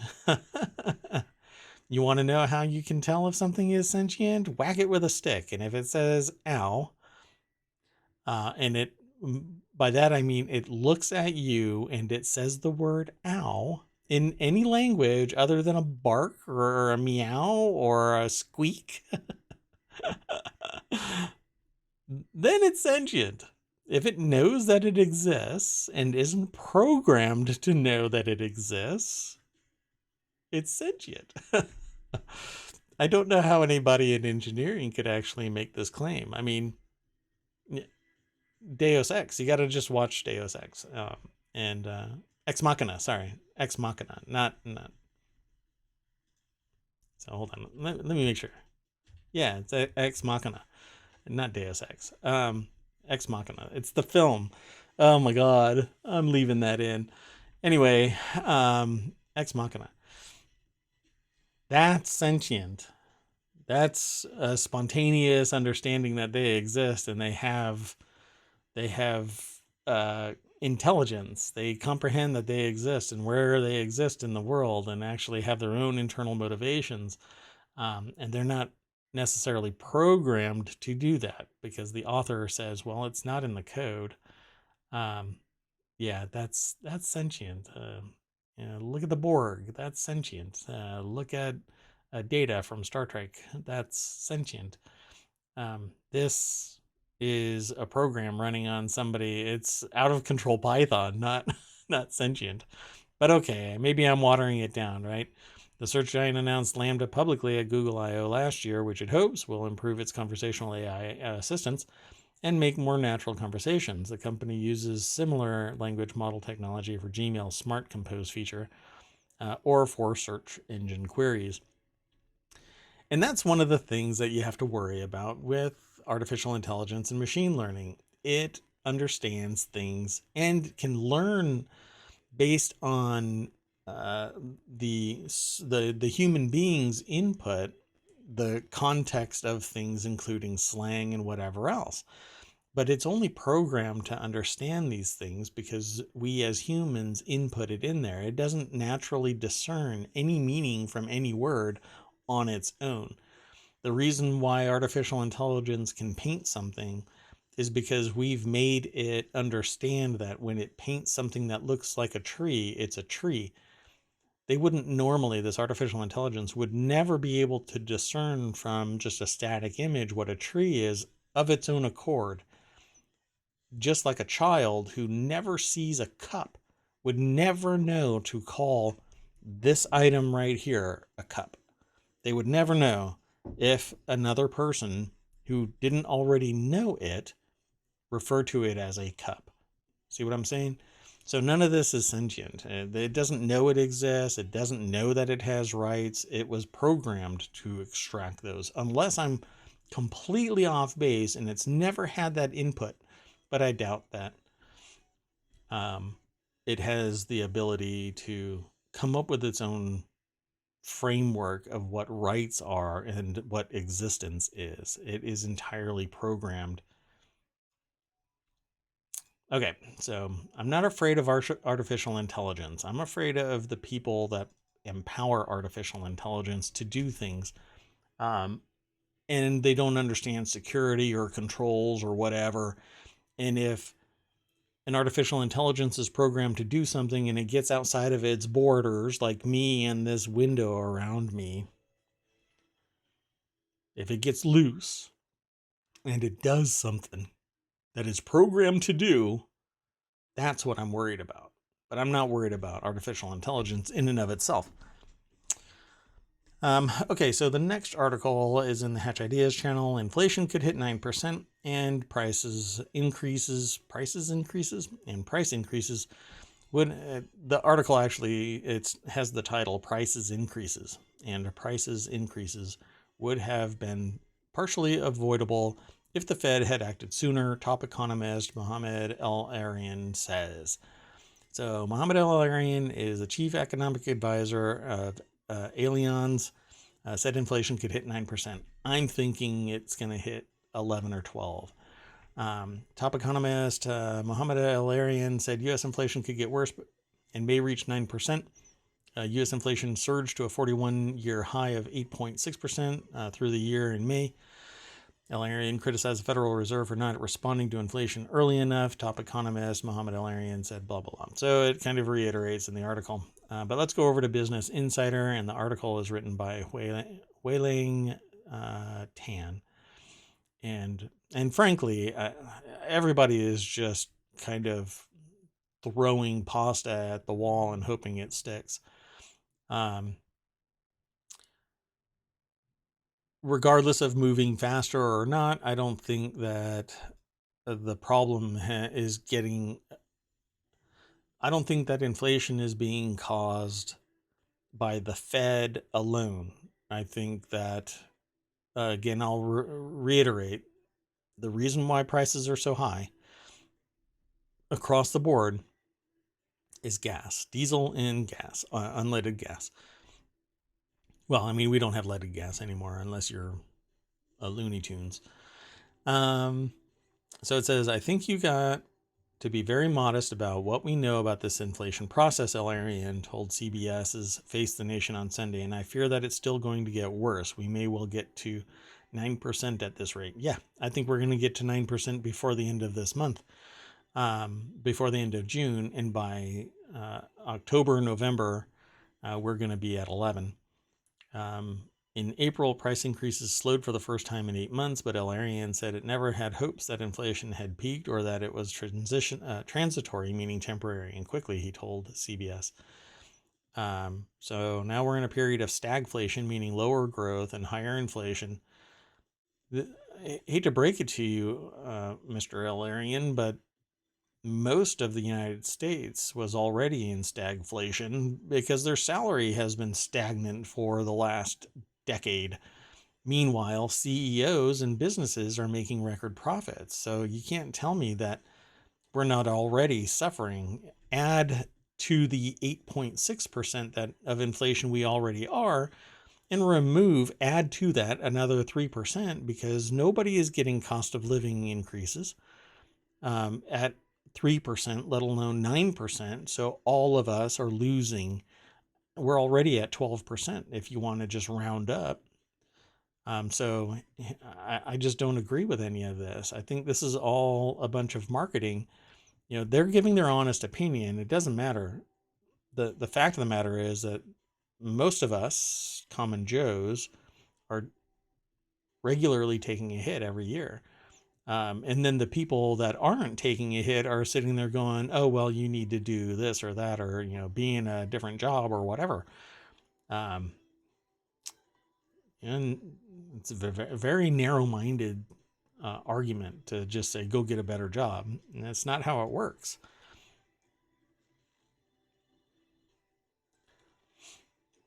You want to know how you can tell if something is sentient? Whack it with a stick. And if it says ow, and it, by that I mean it looks at you and it says the word ow in any language other than a bark or a meow or a squeak, then it's sentient. If it knows that it exists and isn't programmed to know that it exists, it's sentient. I don't know how anybody in engineering could actually make this claim. I mean, Deus Ex, you got to just watch Deus Ex. And Ex Machina, sorry. Ex Machina, not. So hold on. Let me make sure. Yeah, it's Ex Machina, not Deus Ex. Ex Machina. It's the film. Oh my God. I'm leaving that in. Anyway, Ex Machina. That's sentient. That's a spontaneous understanding that they exist and they have intelligence. They comprehend that they exist and where they exist in the world and actually have their own internal motivations. And they're not necessarily programmed to do that because the author says, well, it's not in the code. Yeah, that's sentient. Look at the Borg. That's sentient. Look at Data from Star Trek. That's sentient. This is a program running on somebody. It's out of control Python, not sentient. But okay, maybe I'm watering it down, right? The search giant announced Lambda publicly at Google I/O last year, which it hopes will improve its conversational AI assistance and make more natural conversations. The company uses similar language model technology for Gmail's Smart Compose feature or for search engine queries. And that's one of the things that you have to worry about with artificial intelligence and machine learning. It understands things and can learn based on the human being's input, the context of things, including slang and whatever else. But it's only programmed to understand these things because we as humans input it in there. It doesn't naturally discern any meaning from any word on its own. The reason why artificial intelligence can paint something is because we've made it understand that when it paints something that looks like a tree, it's a tree. They wouldn't normally, this artificial intelligence would never be able to discern from just a static image what a tree is of its own accord. Just like a child who never sees a cup would never know to call this item right here a cup. They would never know if another person who didn't already know it referred to it as a cup. See what I'm saying? So none of this is sentient. It doesn't know it exists. It doesn't know that it has rights. It was programmed to extract those, unless I'm completely off base and it's never had that input. But I doubt that. It has the ability to come up with its own framework of what rights are and what existence is. It is entirely programmed. Okay, so I'm not afraid of artificial intelligence. I'm afraid of the people that empower artificial intelligence to do things. And they don't understand security or controls or whatever. And if an artificial intelligence is programmed to do something and it gets outside of its borders, like me and this window around me, if it gets loose and it does something that is programmed to do, that's what I'm worried about. But I'm not worried about artificial intelligence in and of itself. Okay, so the next article is in the Hatch Ideas channel. Inflation could hit 9% and price increases would the article actually it has the title prices increases, and prices increases would have been partially avoidable if the Fed had acted sooner, top economist Mohamed El-Arian says. So Mohamed El-Arian is the chief economic advisor of Allianz. Said inflation could hit 9%. I'm thinking it's going to hit 11 or 12. Top economist Mohamed El-Arian said U.S. inflation could get worse and may reach 9%. U.S. inflation surged to a 41-year high of 8.6% through the year in May. El-Arian criticized the Federal Reserve for not responding to inflation early enough. Top economist Mohamed El-Arian said blah, blah, blah. So it kind of reiterates in the article. But let's go over to Business Insider, and the article is written by Weiling Tan. And frankly, everybody is just kind of throwing pasta at the wall and hoping it sticks. Regardless of moving faster or not, I don't think that the problem is getting... I don't think that inflation is being caused by the Fed alone. I think that, again, I'll reiterate, the reason why prices are so high across the board is gas, diesel and gas, unleaded gas. Well, I mean, we don't have leaded gas anymore unless you're a Looney Tunes. So it says, I think you got to be very modest about what we know about this inflation process, El-Arian told CBS's Face the Nation on Sunday, and I fear that it's still going to get worse. We may well get to 9% at this rate. Yeah, I think we're going to get to 9% before the end of this month, before the end of June, and by October, November, we're going to be at 11. In April, price increases slowed for the first time in 8 months, but El-Arian said it never had hopes that inflation had peaked or that it was transitory, meaning temporary and quickly, he told CBS. So now we're in a period of stagflation, meaning lower growth and higher inflation. I hate to break it to you, Mr. El-Arian, but most of the United States was already in stagflation because their salary has been stagnant for the last decade. Meanwhile, CEOs and businesses are making record profits. So you can't tell me that we're not already suffering. Add to the 8.6% that of inflation we already are, and add to that another 3% because nobody is getting cost of living increases at 3%, let alone 9%. So all of us are losing. We're already at 12% if you want to just round up. So I just don't agree with any of this. I think this is all a bunch of marketing. You know, they're giving their honest opinion. It doesn't matter. The fact of the matter is that most of us, common Joes, are regularly taking a hit every year. And then the people that aren't taking a hit are sitting there going, oh, well, you need to do this or that, or, you know, be in a different job or whatever. And it's a very narrow-minded argument to just say, go get a better job. And that's not how it works.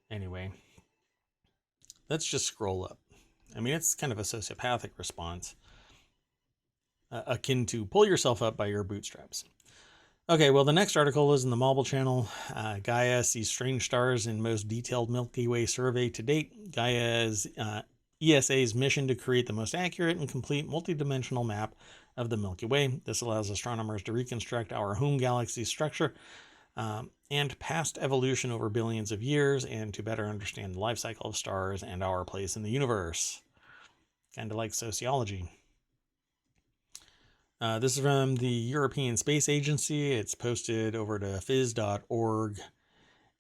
Anyway, let's just scroll up. I mean, it's kind of a sociopathic response. Akin to pull yourself up by your bootstraps. Okay, well, the next article is in the Marble Channel. Gaia sees strange stars in most detailed Milky Way survey to date. Gaia is ESA's mission to create the most accurate and complete multidimensional map of the Milky Way. This allows astronomers to reconstruct our home galaxy's structure and past evolution over billions of years, and to better understand the life cycle of stars and our place in the universe. Kind of like sociology. This is from the European Space Agency. It's posted over to phys.org,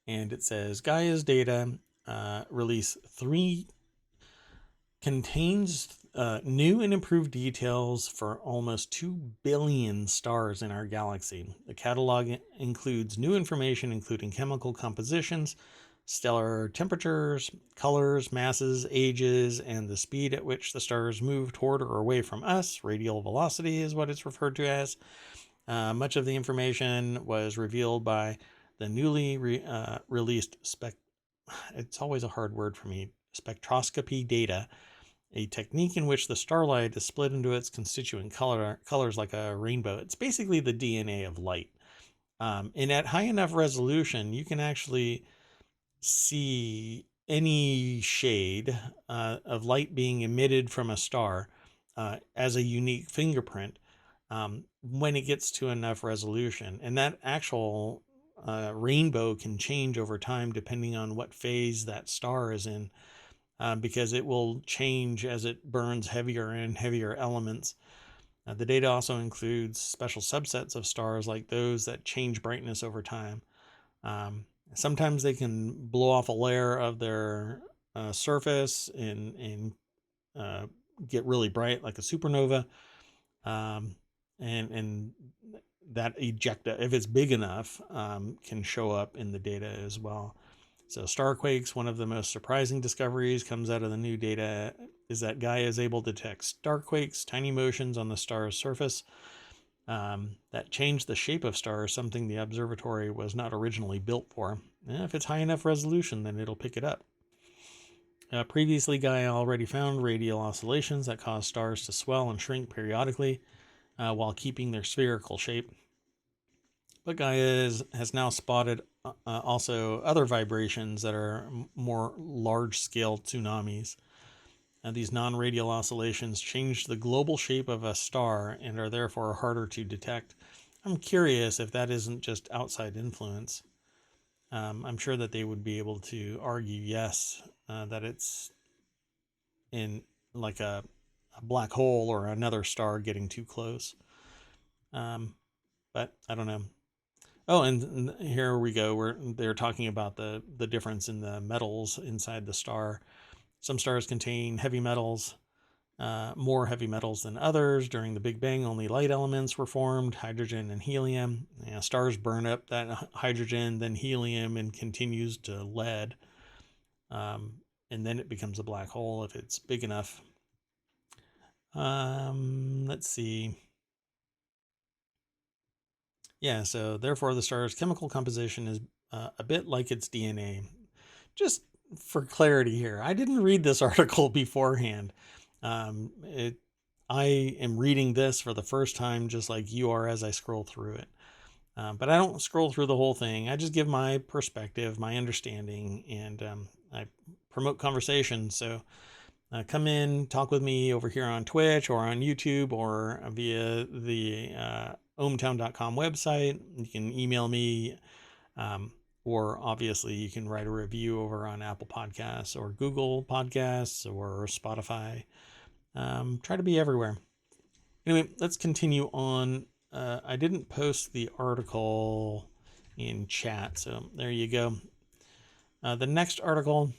and it says Gaia's data release 3 contains new and improved details for almost 2 billion stars in our galaxy. The catalog includes new information, including chemical compositions, stellar temperatures, colors, masses, ages, and the speed at which the stars move toward or away from us. Radial velocity is what it's referred to as. Much of the information was revealed by the newly released it's always a hard word for me, spectroscopy data. a technique in which the starlight is split into its constituent colors like a rainbow. It's basically the DNA of light. And at high enough resolution, you can actually see any shade of light being emitted from a star as a unique fingerprint when it gets to enough resolution. And that actual rainbow can change over time depending on what phase that star is in, because it will change as it burns heavier and heavier elements. The data also includes special subsets of stars like those that change brightness over time. Sometimes they can blow off a layer of their surface and get really bright like a supernova. And that ejecta, if it's big enough, can show up in the data as well. So starquakes, one of the most surprising discoveries comes out of the new data is that Gaia is able to detect starquakes, tiny motions on the star's surface that change the shape of stars, something the observatory was not originally built for. And if it's high enough resolution, then it'll pick it up. Previously, Gaia already found radial oscillations that cause stars to swell and shrink periodically while keeping their spherical shape. But Gaia has now spotted also other vibrations that are more large-scale tsunamis. These non-radial oscillations change the global shape of a star and are therefore harder to detect. I'm curious if that isn't just outside influence. I'm sure that they would be able to argue yes, that it's in like a black hole or another star getting too close. But I don't know. Oh, and here we go. They're talking about the difference in the metals inside the star. Some stars contain heavy metals, more heavy metals than others. During the Big Bang, only light elements were formed, hydrogen and helium. Stars burn up that hydrogen, then helium, and continues to lead. And then it becomes a black hole if it's big enough. Let's see. Yeah, so therefore the star's chemical composition is a bit like its DNA. Just for clarity here, I didn't read this article beforehand. I am reading this for the first time, just like you are as I scroll through it. But I don't scroll through the whole thing. I just give my perspective, my understanding, and I promote conversation. So come in, talk with me over here on Twitch or on YouTube or via the ohmTown.com website. You can email me, or obviously you can write a review over on Apple Podcasts or Google Podcasts or Spotify. Try to be everywhere. Anyway, let's continue on. I didn't post the article in chat, so there you go. The next article,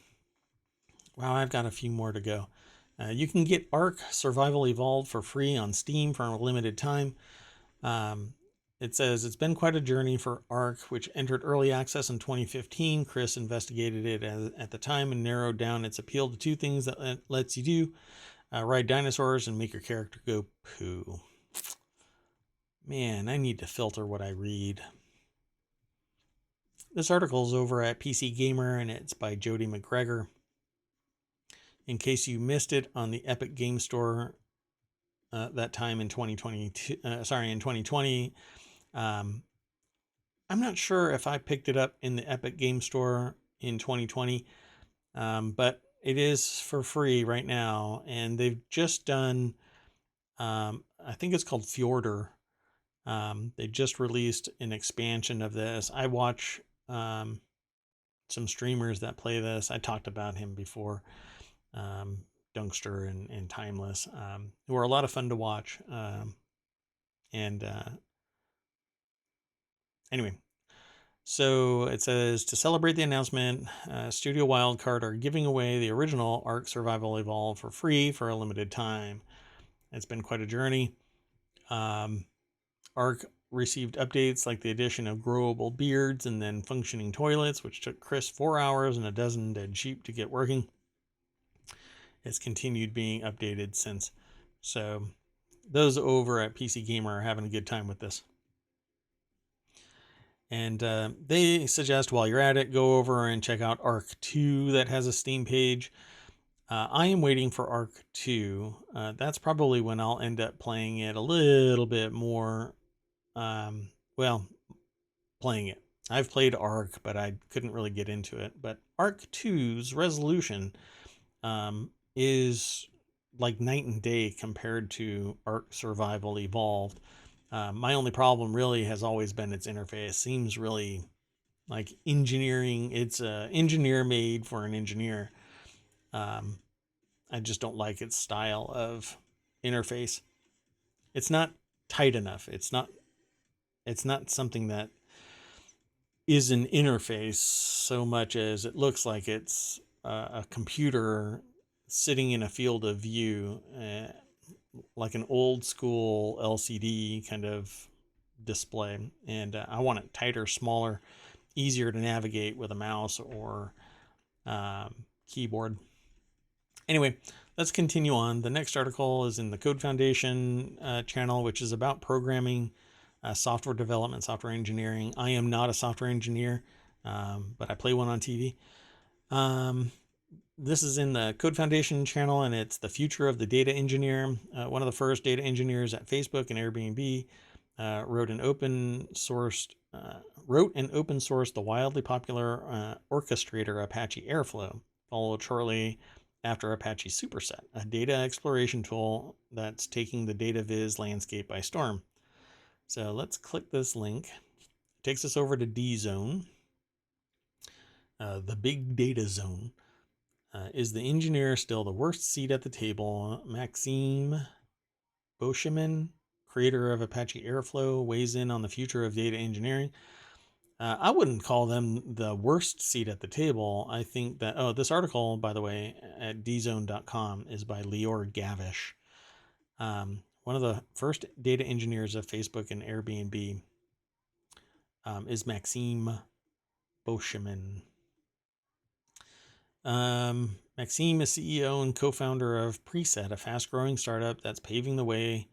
wow, I've got a few more to go. You can get Ark Survival Evolved for free on Steam for a limited time. It says it's been quite a journey for Ark, which entered early access in 2015. Chris investigated it at the time and narrowed down its appeal to two things that it lets you do: ride dinosaurs and make your character go poo. Man, I need to filter what I read. This article is over at PC Gamer and it's by Jody McGregor. In case you missed it on the Epic Game Store that time in 2020. I'm not sure if I picked it up in the Epic Game Store in 2020, but it is for free right now. And they've just done, I think it's called Fjorder. They just released an expansion of this. I watch some streamers that play this. I talked about him before. Dunkster and Timeless, who are a lot of fun to watch. Anyway, so it says, to celebrate the announcement, Studio Wildcard are giving away the original Ark Survival Evolved for free for a limited time. It's been quite a journey. Ark received updates like the addition of growable beards and then functioning toilets, which took Chris 4 hours and a dozen dead sheep to get working. It's continued being updated since. So those over at PC Gamer are having a good time with this. And they suggest while you're at it, go over and check out Ark 2 that has a Steam page. I am waiting for Arc 2. That's probably when I'll end up playing it a little bit more. Well, playing it. I've played Arc, but I couldn't really get into it. But Arc 2's resolution is like night and day compared to Arc Survival Evolved. My only problem really has always been its interface. Seems really like engineering. It's engineer made for an engineer. Um, I just don't like its style of interface. It's not tight enough. It's not something that is an interface so much as it looks like it's a computer sitting in a field of view, like an old school LCD kind of display. And I want it tighter, smaller, easier to navigate with a mouse or keyboard. Anyway, let's continue on. The next article is in the Code Foundation channel, which is about programming, software development, software engineering. I am not a software engineer, but I play one on TV. This is in the Code Foundation channel, and it's the future of the data engineer. One of the first data engineers at Facebook and Airbnb wrote and open sourced the wildly popular orchestrator Apache Airflow, followed shortly after Apache Superset, a data exploration tool that's taking the data viz landscape by storm. So let's click this link. It takes us over to D-Zone, the big data zone. Is the engineer still the worst seat at the table? Maxime Beauchemin, creator of Apache Airflow, weighs in on the future of data engineering. I wouldn't call them the worst seat at the table. I think that, this article, by the way, at dzone.com is by Lior Gavish, one of the first data engineers of Facebook and Airbnb, is Maxime Beauchemin. Maxime is CEO and co-founder of Preset, a fast-growing startup that's paving the way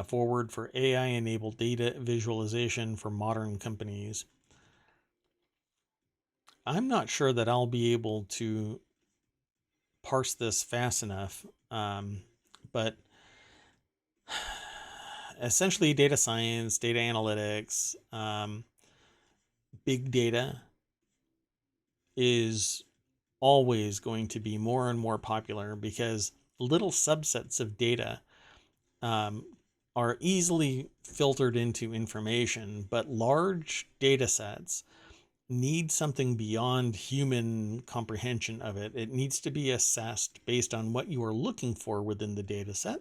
forward for AI-enabled data visualization for modern companies. I'm not sure that I'll be able to parse this fast enough, but essentially data science, data analytics, big data is always going to be more and more popular because little subsets of data are easily filtered into information, but large data sets need something beyond human comprehension of it. It needs to be assessed based on what you are looking for within the data set.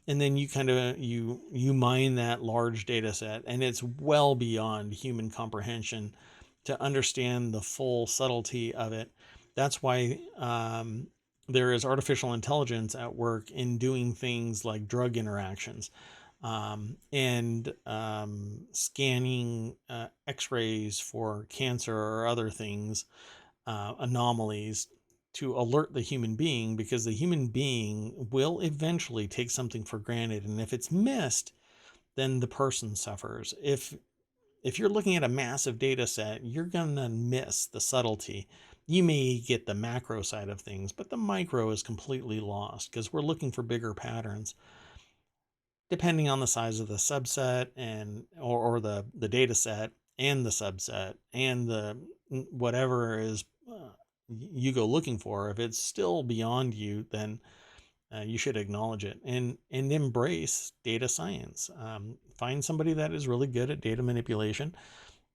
And then you kind of you mine that large data set, and it's well beyond human comprehension to understand the full subtlety of it. That's why there is artificial intelligence at work in doing things like drug interactions, and scanning x-rays for cancer or other things, anomalies, to alert the human being, because the human being will eventually take something for granted, and if it's missed, then the person suffers. If you're looking at a massive data set, you're gonna miss the subtlety. You may get the macro side of things, but the micro is completely lost because we're looking for bigger patterns. Depending on the size of the subset and or the data set and the subset and the whatever is you go looking for, if it's still beyond you, then you should acknowledge it and embrace data science. Find somebody that is really good at data manipulation,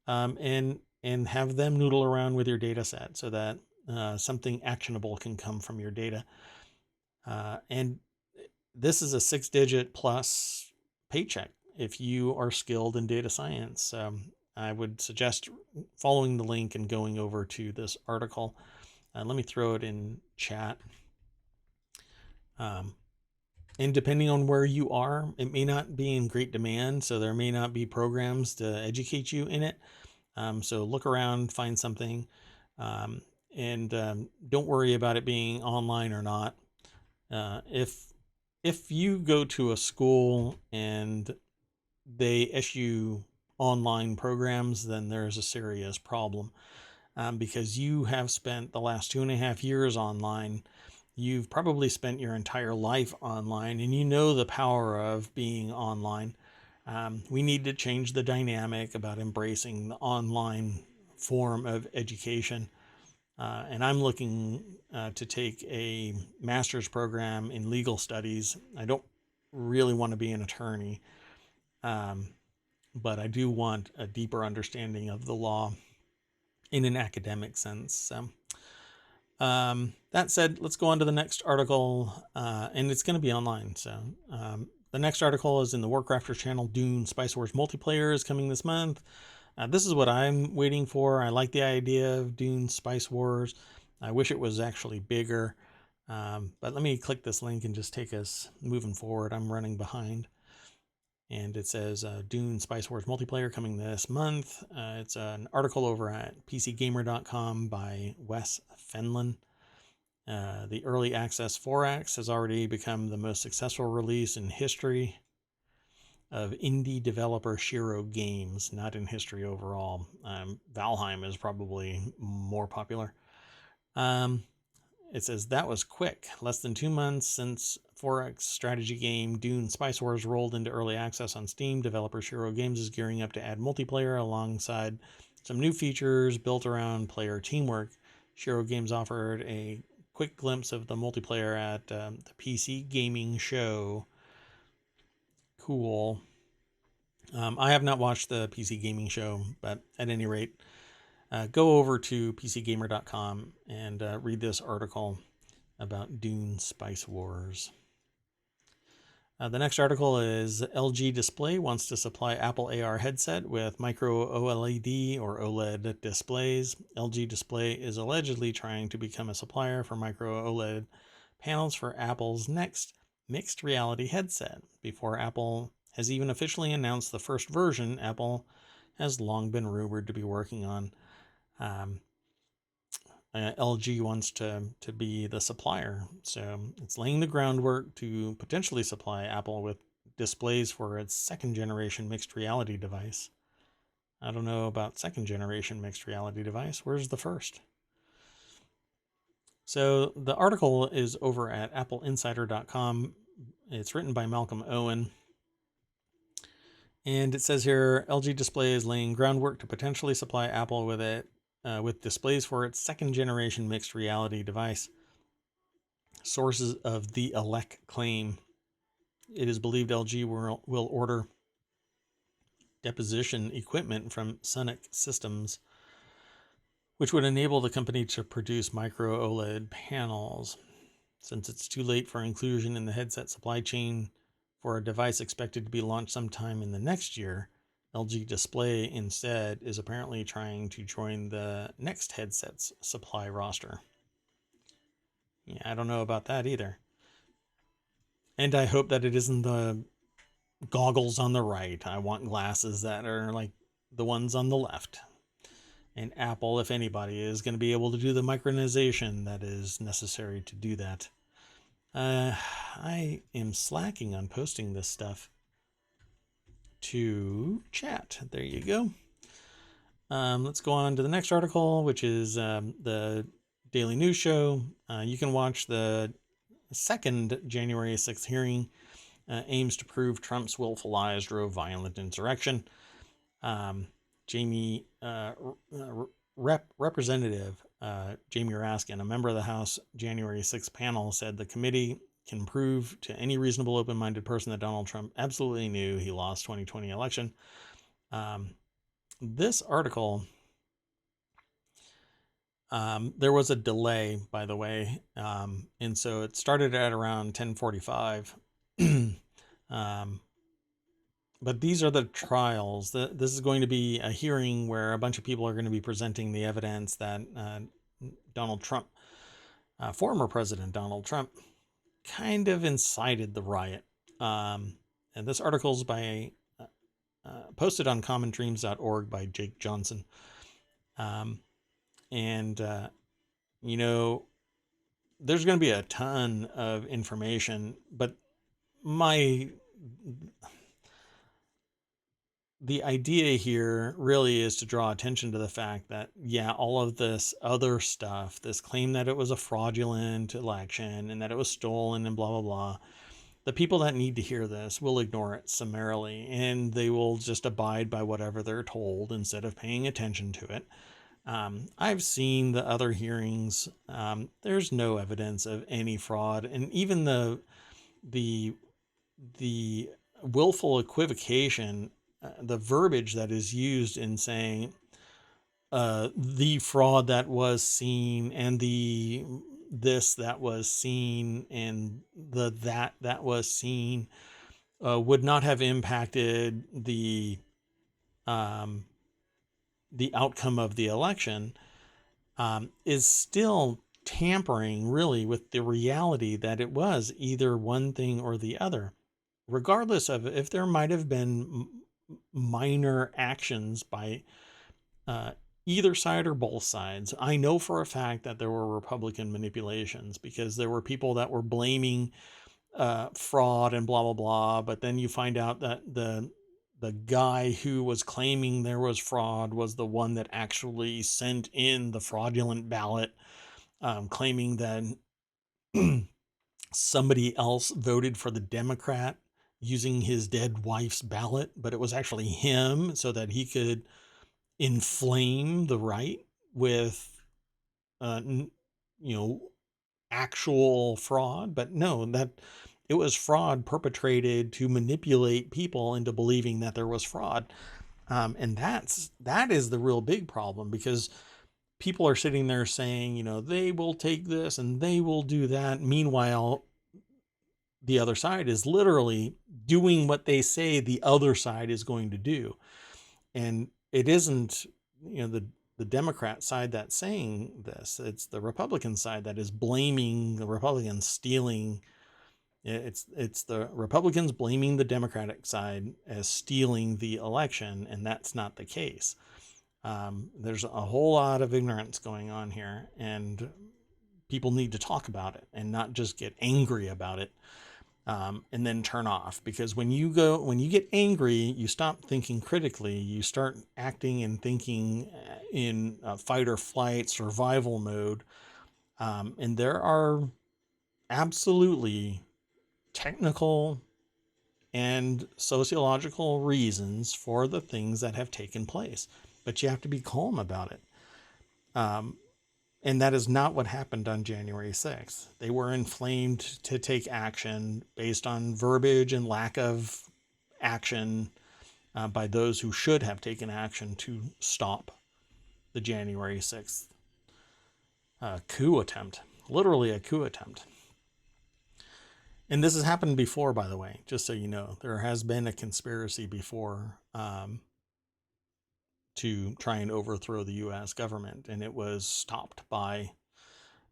and have them noodle around with your data set so that something actionable can come from your data. And this is a 6-digit plus paycheck if you are skilled in data science. I would suggest following the link and going over to this article. Let me throw it in chat. And depending on where you are, it may not be in great demand, so there may not be programs to educate you in it. So look around, find something, and don't worry about it being online or not. If you go to a school and they issue online programs, then there's a serious problem, because you have spent the last 2.5 years online you've probably spent your entire life online and you know the power of being online. We need to change the dynamic about embracing the online form of education. And I'm looking to take a master's program in legal studies. I don't really want to be an attorney, but I do want a deeper understanding of the law in an academic sense. So, that said, let's go on to the next article, and it's going to be online. So, the next article is in the Warcrafters channel. Dune Spice Wars multiplayer is coming this month. This is what I'm waiting for. I like the idea of Dune Spice Wars. I wish it was actually bigger. But let me click this link and just take us moving forward. I'm running behind. And it says Dune Spice Wars multiplayer coming this month. It's an article over at PCGamer.com by Wes Fenlon. The early access 4X has already become the most successful release in history of indie developer Shiro Games, not in history overall. Valheim is probably more popular. It says that was quick. Less than 2 months since 4X strategy game Dune Spice Wars rolled into early access on Steam, developer Shiro Games is gearing up to add multiplayer alongside some new features built around player teamwork. Shiro Games offered a quick glimpse of the multiplayer at the PC Gaming Show. Cool. I have not watched the PC Gaming Show, but at any rate, go over to PCGamer.com and read this article about Dune Spice Wars. The next article is LG Display wants to supply Apple AR headset with micro OLED or OLED displays. LG Display is allegedly trying to become a supplier for micro OLED panels for Apple's next mixed reality headset. Before Apple has even officially announced the first version, Apple has long been rumored to be working on. LG wants to be the supplier, so it's laying the groundwork to potentially supply Apple with displays for its second generation mixed reality device. I don't know about second generation mixed reality device. Where's the first? So the article is over at appleinsider.com. It's written by Malcolm Owen. And it says here, LG Display is laying groundwork to potentially supply Apple with displays for its second generation mixed reality device. Sources of the Elec claim it is believed LG will order deposition equipment from Sonic Systems, which would enable the company to produce micro OLED panels. Since it's too late for inclusion in the headset supply chain for a device expected to be launched sometime in the next year, LG Display instead is apparently trying to join the next headset's supply roster. Yeah, I don't know about that either. And I hope that it isn't the goggles on the right. I want glasses that are like the ones on the left. And Apple, if anybody, is going to be able to do the micronization that is necessary to do that. I am slacking on posting this stuff to chat. There you go. Let's go on to the next article, which is the Daily News Show. You can watch the second January 6th hearing. Aims to prove Trump's willful lies drove violent insurrection. Representative Jamie Raskin, a member of the House January 6th panel, said the committee can prove to any reasonable open-minded person that Donald Trump absolutely knew he lost 2020 election. This article, there was a delay, by the way, and so it started at around 10:45. But these are the trials. This is going to be a hearing where a bunch of people are going to be presenting the evidence that Donald Trump, former President Donald Trump, kind of incited the riot. And this article is posted on commondreams.org by Jake Johnson. You know, there's going to be a ton of information, but the idea here really is to draw attention to the fact that, yeah, all of this other stuff, this claim that it was a fraudulent election and that it was stolen and blah, blah, blah, the people that need to hear this will ignore it summarily, and they will just abide by whatever they're told instead of paying attention to it. I've seen the other hearings. There's no evidence of any fraud, and even the the willful equivocation, the verbiage that is used in saying the fraud that was seen and the this that was seen and the that was seen would not have impacted um, the outcome of the election, is still tampering really with the reality that it was either one thing or the other, regardless of if there might have been minor actions by uh, either side or both sides. I know for a fact that there were Republican manipulations because there were people that were blaming fraud and blah blah blah, but then you find out that the guy who was claiming there was fraud was the one that actually sent in the fraudulent ballot, claiming that somebody else voted for the Democrat using his dead wife's ballot, but it was actually him so that he could inflame the right with, you know, actual fraud. But no, that it was fraud perpetrated to manipulate people into believing that there was fraud. And that is the real big problem, because people are sitting there saying, you know, they will take this and they will do that. Meanwhile, the other side is literally doing what they say the other side is going to do. And it isn't, you know, the Democrat side that's saying this. It's the Republican side that is blaming the Republicans stealing. It's the Republicans blaming the Democratic side as stealing the election, and that's not the case. There's a whole lot of ignorance going on here, and people need to talk about it and not just get angry about it, and then turn off. Because when you get angry, you stop thinking critically. You start acting and thinking in fight or flight survival mode. And there are absolutely technical and sociological reasons for the things that have taken place, but you have to be calm about it. And that is not what happened on January 6th. They were inflamed to take action based on verbiage and lack of action by those who should have taken action to stop the January 6th coup attempt. Literally a coup attempt. And this has happened before, by the way, just so you know. There has been a conspiracy before to try and overthrow the U.S. government, and it was stopped by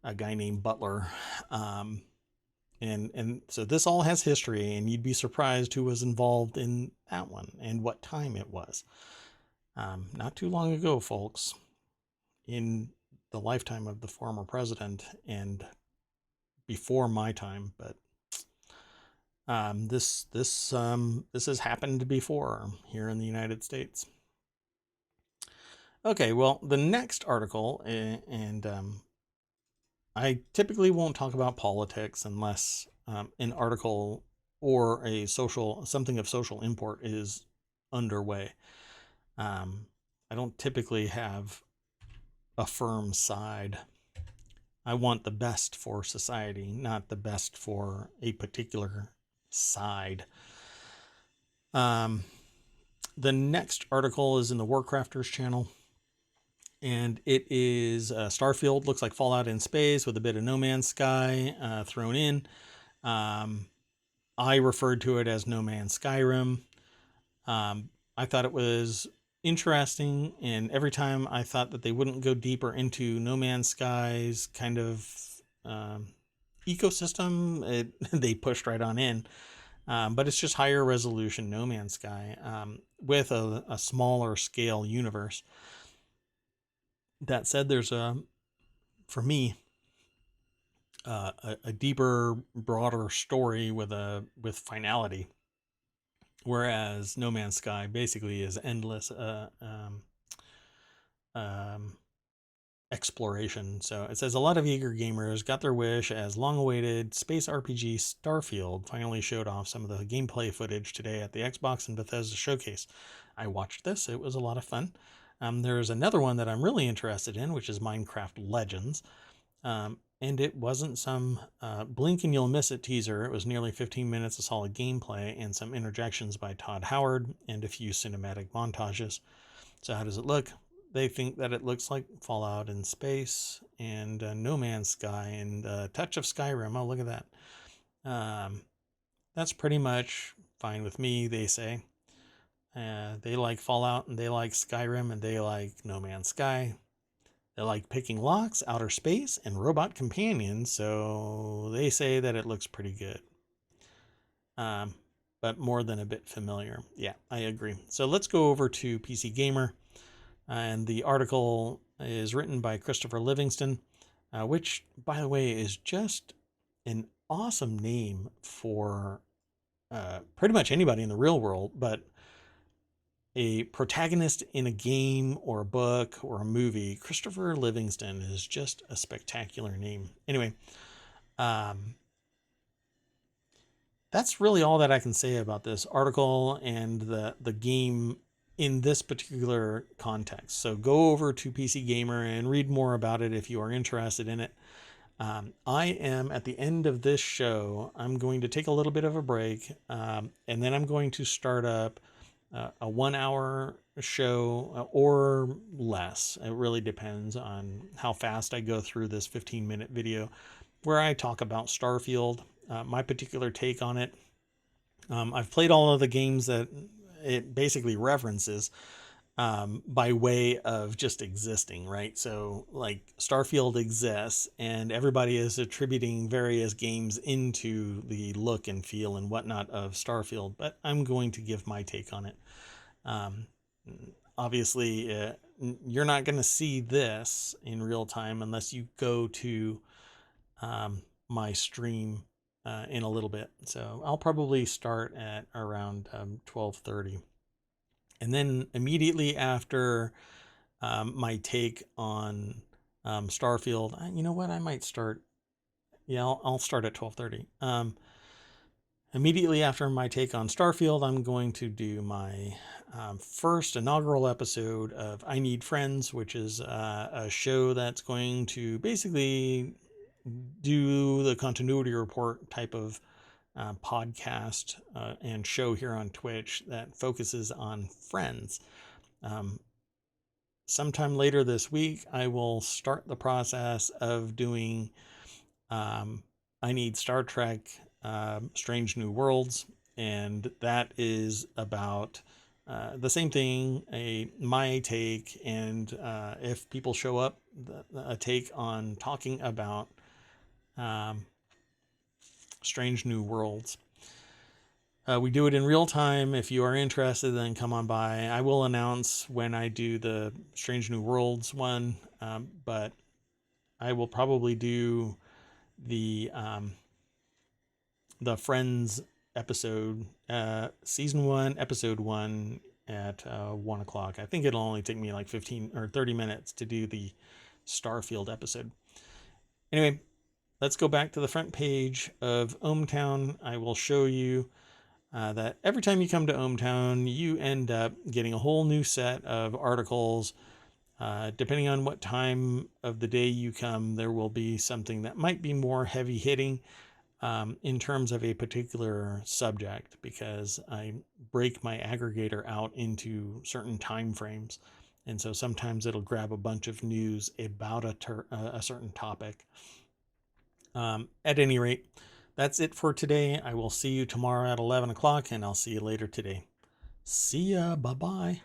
a guy named Butler. And so this all has history, and you'd be surprised who was involved in that one and what time it was. Not too long ago, folks, in the lifetime of the former president and before my time, but this has happened before here in the United States. Okay, well, the next article, and I typically won't talk about politics unless an article or something of social import is underway. I don't typically have a firm side. I want the best for society, not the best for a particular side. The next article is in the Warcrafters channel, and it is Starfield. Looks like Fallout in space with a bit of No Man's Sky thrown in. I referred to it as No Man's Skyrim. I thought it was interesting, and every time I thought that they wouldn't go deeper into No Man's Sky's kind of ecosystem, they pushed right on in. But it's just higher resolution No Man's Sky with a smaller scale universe. That said, there's for me, a deeper, broader story with finality. whereas No Man's Sky basically is endless um, exploration. So it says a lot of eager gamers got their wish as long-awaited space RPG Starfield finally showed off some of the gameplay footage today at the Xbox and Bethesda showcase. I watched this. It was a lot of fun. There's another one that I'm really interested in, which is Minecraft Legends. And it wasn't some blink and you'll miss it teaser. It was nearly 15 minutes of solid gameplay and some interjections by Todd Howard and a few cinematic montages. So how does it look? They think that it looks like Fallout in space and No Man's Sky and a touch of Skyrim. Oh, look at that. That's pretty much fine with me, they say. They like Fallout and they like Skyrim and they like No Man's Sky. They like picking locks, outer space, and robot companions, so they say that it looks pretty good. But more than a bit familiar. Yeah, I agree. So let's go over to PC Gamer. And the article is written by Christopher Livingston, which, by the way, is just an awesome name for pretty much anybody in the real world, but a protagonist in a game or a book or a movie. Christopher Livingston is just a spectacular name. Anyway, that's really all that I can say about this article and the game in this particular context. So go over to PC Gamer and read more about it if you are interested in it. I am at the end of this show. I'm going to take a little bit of a break, and then I'm going to start up a 1 hour show or less. It really depends on how fast I go through this 15-minute video where I talk about Starfield, my particular take on it. I've played all of the games that it basically references by way of just existing, right? So like Starfield exists and everybody is attributing various games into the look and feel and whatnot of Starfield, but I'm going to give my take on it. Obviously, you're not going to see this in real time unless you go to my stream in a little bit. So I'll probably start at around 12:30. And then immediately after my take on Starfield, you know what? I might start. Yeah, I'll start at 12:30. Immediately after my take on Starfield, I'm going to do my first inaugural episode of I Need Friends, which is a show that's going to basically do the continuity report type of podcast and show here on Twitch that focuses on Friends. Sometime later this week, I will start the process of doing I Need Star Trek Strange New Worlds, and that is about the same thing, my take, and if people show up, a take on talking about Strange New Worlds. We do it in real time. If you are interested, then come on by. I will announce when I do the Strange New Worlds one, but I will probably do the Friends episode, season 1, episode 1 at 1 o'clock. I think it'll only take me like 15 or 30 minutes to do the Starfield episode. Anyway, let's go back to the front page of ohmTown. I will show you that every time you come to ohmTown, you end up getting a whole new set of articles. Depending on what time of the day you come, there will be something that might be more heavy hitting in terms of a particular subject, because I break my aggregator out into certain time frames. And so sometimes it'll grab a bunch of news about a certain topic. At any rate, that's it for today. I will see you tomorrow at 11 o'clock, and I'll see you later today. See ya. Bye-bye.